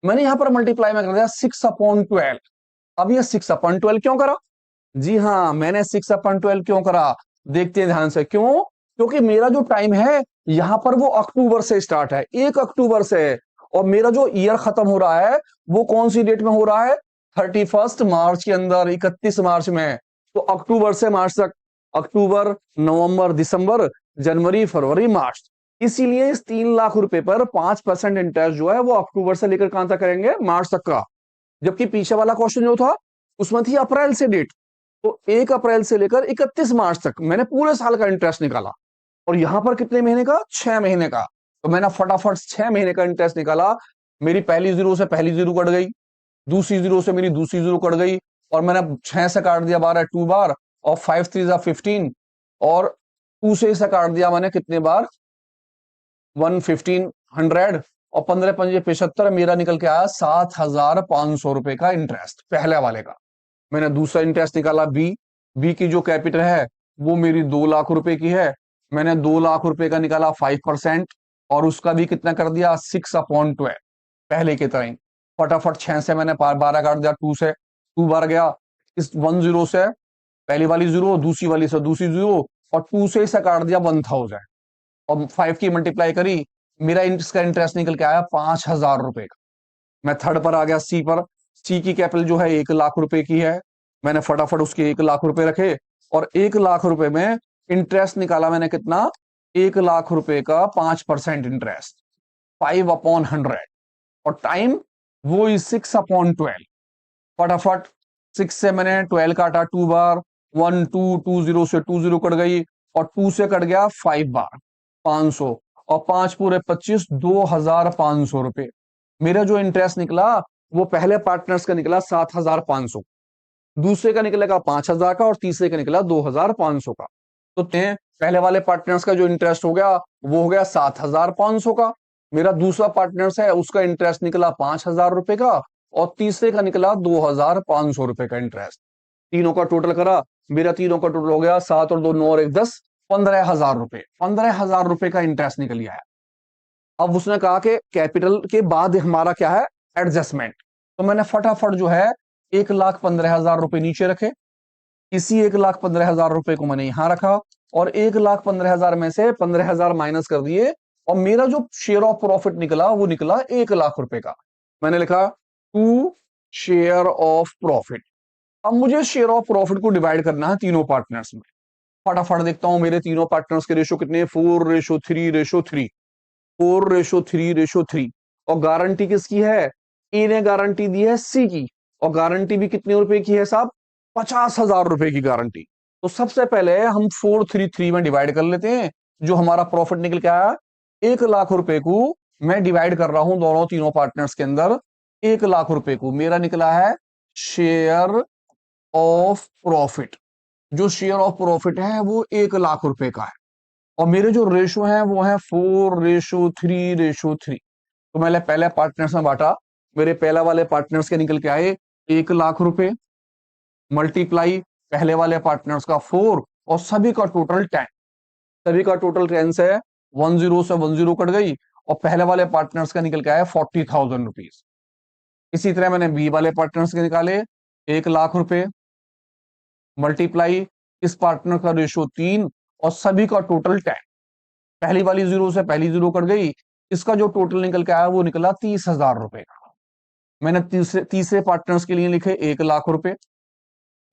S1: मैंने यहां पर मल्टीप्लाई में कर दिया 6/12। अब ये 6/12 क्यों करा, जी हाँ मैंने 6/12 क्यों करा, देखते हैं ध्यान से क्यों। क्योंकि मेरा जो टाइम है यहां पर वो अक्टूबर से स्टार्ट है, 1 अक्टूबर से, और मेरा जो ईयर खत्म हो रहा है वो कौन सी डेट में हो रहा है, 31 मार्च के अंदर, 31 मार्च में। तो अक्टूबर से मार्च तक, अक्टूबर, नवंबर, दिसंबर, जनवरी, फरवरी, मार्च। इसीलिए इस 3 लाख रुपए पर 5% इंटरेस्ट जो है वो अक्टूबर से लेकर कहां तक करेंगे, मार्च तक का। जबकि पीछे वाला क्वेश्चन जो था उसमें थी अप्रैल से डेट, तो 1 अप्रैल से लेकर 31 मार्च तक मैंने पूरे साल का इंटरेस्ट निकाला। और यहां पर कितने महीने का, 6 महीने का। तो मैंने फटाफट 6 महीने का इंटरेस्ट निकाला। मेरी पहली जीरो से पहली जीरो कट गई, दूसरी जीरो से मेरी दूसरी जीरो कट गई, और मैंने 6 से काट दिया 12 2 बार, और 5 3 15, और 2 से काट दिया मैंने कितने बार, 1,500, और 15 पंजे 75, मेरा निकल के आया 7,500 रुपए का इंटरेस्ट पहले वाले का। मैंने दूसरा इंटरेस्ट निकाला बी, बी की जो कैपिटल है वो मेरी 2 लाख रुपए की है। मैंने 2 लाख रुपए का निकाला 5%, और उसका भी कितना कर दिया, 6/12, पहले की तरह ही। फटाफट 6 से मैंने 12 काट दिया, 2 से 2 बार गया, इस 1 जीरो से पहली वाली जीरो, दूसरी वाली से दूसरी जीरो, और 2 से इसे काट दिया 1,000, और 5 की मल्टीप्लाई करी, मेरा इसका इंटरेस्ट निकल के आया 5,000 रुपए का। मैं थर्ड पर आ गया, सी पर। सी की कैपिटल जो है 1 लाख रुपए की है, मैंने फटाफट उसके 1 लाख रुपए रखे, और 1 लाख रुपए में इंटरेस्ट निकाला मैंने कितना, 1 लाख रुपए का 5% इंटरेस्ट, 5/100, और टाइम वो 6/12। फटाफट 6 से मैंने 12 काटा 2 बार, 1 2 2 0 से 2 0 कट गई, और 2 से कट गया 5 बार, 500, और 5 पूरे 25, 2,500 रुपए। मेरा जो इंटरेस्ट निकला वो पहले पार्टनर्स का निकला 7,500, दूसरे का निकलेगा 5,000 का, और तीसरे का निकला 2,500 का। तो पहले वाले पार्टनर्स का जो इंटरेस्ट हो गया वो हो गया 7,500 का। मेरा दूसरा पार्टनर्स है उसका इंटरेस्ट निकला 5,000 रुपए का, और तीसरे का निकला 2,500 रुपए का इंटरेस्ट। तीनों का टोटल करा, मेरा तीनों का टोटल हो गया 7 और 2 9 और 1 10, 15,000 रुपए, 15,000 रुपए का इंटरेस्ट निकल गया है। अब उसने कहा कि कैपिटल के बाद हमारा क्या है, एडजस्टमेंट। तो मैंने फटाफट जो है 1,15,000 रुपए नीचे रखे, इसी 1,15,000 रुपए को मैंने यहां रखा, और 1,15,000 में से 15,000 माइनस कर दिए, और मेरा जो शेयर ऑफ प्रॉफिट निकला वो निकला 1 लाख रुपए का। मैंने लिखा टू शेयर ऑफ प्रॉफिट। अब मुझे शेयर ऑफ प्रॉफिट को डिवाइड करना है तीनों पार्टनर्स में। फटाफट देखता हूं मेरे तीनों पार्टनर्स के रेशो कितने, 4:3:3, 4:3:3। और गारंटी किसकी है, ए ने गारंटी दी है सी की, और गारंटी भी कितने रुपए की है साहब, 50,000 रुपए की गारंटी। तो सबसे पहले हम 4:3:3 में डिवाइड कर लेते हैं। जो हमारा प्रॉफिट निकल के आया 1,00,000 रुपए को मैं डिवाइड कर रहा हूं दोनों तीनों पार्टनर्स के अंदर। 1,00,000 रुपए को मेरा निकला है शेयर ऑफ प्रॉफिट। जो शेयर ऑफ प्रॉफिट है वो 1,00,000 रुपए का है, और मेरे जो रेशो है वो है 4:3:3। तो मैंने पहले पार्टनर्स में बांटा, मेरे पहला वाले पार्टनर्स के निकल के आए 1,00,000 रुपए, मल्टीप्लाई पहले वाले पार्टनर्स का 4 और सभी का टोटल 10। सभी का टोटल 10 से 10 से 10 कट गई, और पहले वाले पार्टनर्स का निकल के आया 40,000 रुपीज। इसी तरह मैंने बी वाले पार्टनर्स के निकाले 1,00,000 रुपए, मल्टीप्लाई इस पार्टनर का रेशो 3 और सभी का टोटल 10। पहली वाली 0 से पहली 0 कट गई, इसका जो टोटल निकल के आया वो निकला 30,000 रुपए का। मैंने तीसरे पार्टनर्स के लिए लिखे 1,00,000 रुपए,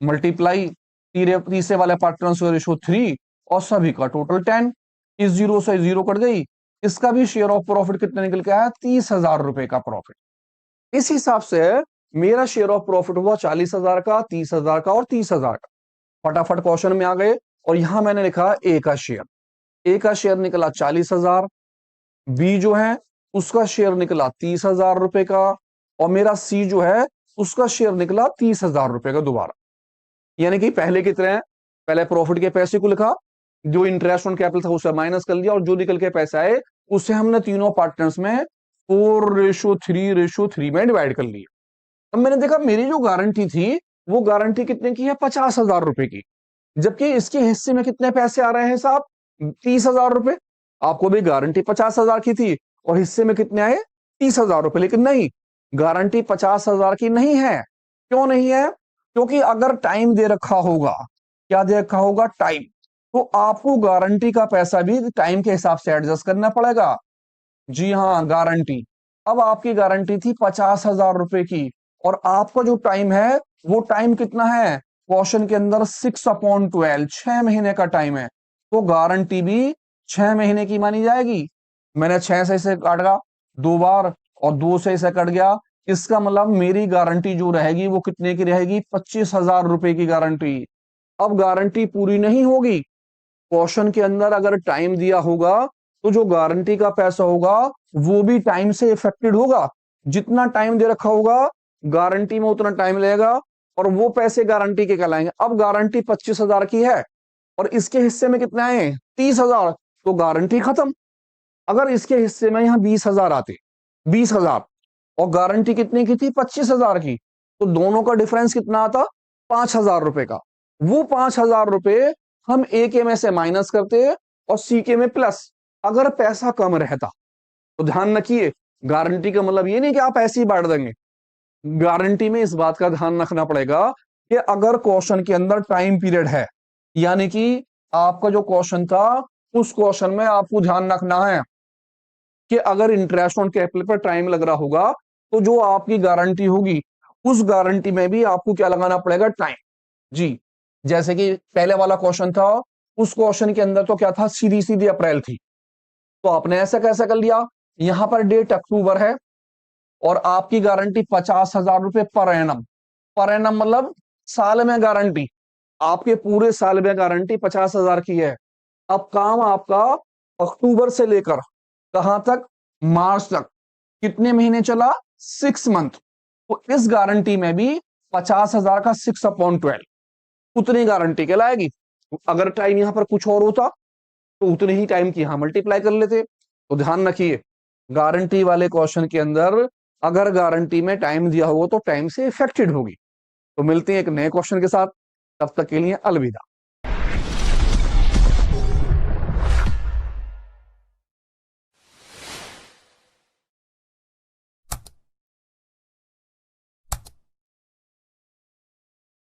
S1: मल्टीप्लाई तीसरे वाले पार्टनर्स का रेशो 3 और सभी का टोटल 10। इस 0 से 0 कट गई, इसका भी शेयर ऑफ प्रॉफिट कितना निकल के आया, 30,000 रुपए का प्रॉफिट। इस हिसाब से मेरा शेयर ऑफ प्रॉफिट हुआ 40,000 का, 30,000 का और 30,000 का। फटाफट क्वेश्चन में आ गए, और यहां मैंने लिखा ए का शेयर। ए का शेयर निकला 40,000, बी जो है उसका शेयर निकला 30,000 रुपए का, और मेरा सी जो है उसका शेयर निकला 30,000 रुपए का दोबारा। यानी कि पहले की तरह पहले प्रॉफिट के पैसे को लिखा, जो इंटरेस्ट ऑन कैपिटल था उसे माइनस कर लिया, और जो निकल के पैसा है उसे हमने तीनों पार्टनर्स में 4:3:3 में डिवाइड कर लिया। अब मैंने देखा मेरी जो गारंटी थी वो गारंटी कितने की है, 50,000 रुपए की, जबकि इसके हिस्से में कितने पैसे आ रहे हैं साहब, 30,000 रुपए। आपको भी गारंटी 50,000 की थी और हिस्से में कितने आए, 30,000 रुपए। लेकिन नहीं, गारंटी 50,000 की नहीं है। क्यों नहीं है, क्योंकि अगर टाइम दे रखा होगा, क्या दे रखा होगा, टाइम, तो आपको गारंटी का पैसा भी टाइम के हिसाब से एडजस्ट करना पड़ेगा। जी हाँ, गारंटी। अब आपकी गारंटी थी 50,000 रुपए की, और आपका जो टाइम है वो टाइम कितना है, क्वेश्चन के अंदर 6/12, 6 महीने का टाइम है, तो गारंटी भी 6 महीने की मानी जाएगी। मैंने 6 से इसे काटा 2 बार, और 2 से इसे कट गया, इसका मतलब मेरी गारंटी जो रहेगी वो कितने की रहेगी, 25,000 रुपए की गारंटी। अब गारंटी पूरी नहीं होगी, क्वेश्चन के अंदर अगर टाइम दिया होगा तो जो गारंटी का पैसा होगा वो भी टाइम से इफेक्टेड होगा। जितना टाइम दे रखा होगा गारंटी में उतना टाइम लगेगा, और वो पैसे गारंटी के कहलाएंगे। अब गारंटी 25,000 की है और इसके हिस्से में कितने आए, 30,000, तो गारंटी खत्म। अगर इसके हिस्से में यहाँ 20,000 आते, 20,000, और गारंटी कितने की थी, 25,000 की, तो दोनों का डिफरेंस कितना आता, 5,000 रुपए का। वो 5,000 रुपए हम ए के में से माइनस करते और सी के में प्लस। अगर पैसा कम रहता तो ध्यान रखिए, गारंटी का मतलब ये नहीं कि आप ऐसे ही बांट देंगे। गारंटी में इस बात का ध्यान रखना पड़ेगा कि अगर क्वेश्चन के अंदर टाइम पीरियड है, यानी कि आपका जो क्वेश्चन था उस क्वेश्चन में आपको ध्यान रखना है कि अगर इंटरेस्ट ऑन कैपिटल पर टाइम लग रहा होगा तो जो आपकी गारंटी होगी उस गारंटी में भी आपको क्या लगाना पड़ेगा, टाइम। जी, जैसे कि पहले वाला क्वेश्चन था, उस क्वेश्चन के अंदर तो क्या था, सीधी सीधी अप्रैल थी, तो आपने ऐसा कैसा कर लिया, यहां पर डेट अक्टूबर है और आपकी गारंटी 50,000 रुपए पर एनम। पर एनम मतलब साल में गारंटी, आपके पूरे साल में गारंटी 50,000 की है। अब काम आपका अक्टूबर से लेकर कहां तक, मार्च तक, कितने महीने चला, 6 मंथ। तो इस गारंटी में भी 50,000 का 6/12 उतनी गारंटी कहलाएगी। अगर टाइम यहां पर कुछ और होता तो उतने ही टाइम की यहां मल्टीप्लाई कर लेते। तो ध्यान रखिए, गारंटी वाले क्वेश्चन के अंदर अगर गारंटी में टाइम दिया होगा तो टाइम से इफेक्टेड होगी। तो मिलते हैं एक नए क्वेश्चन के साथ, तब तक के लिए अलविदा।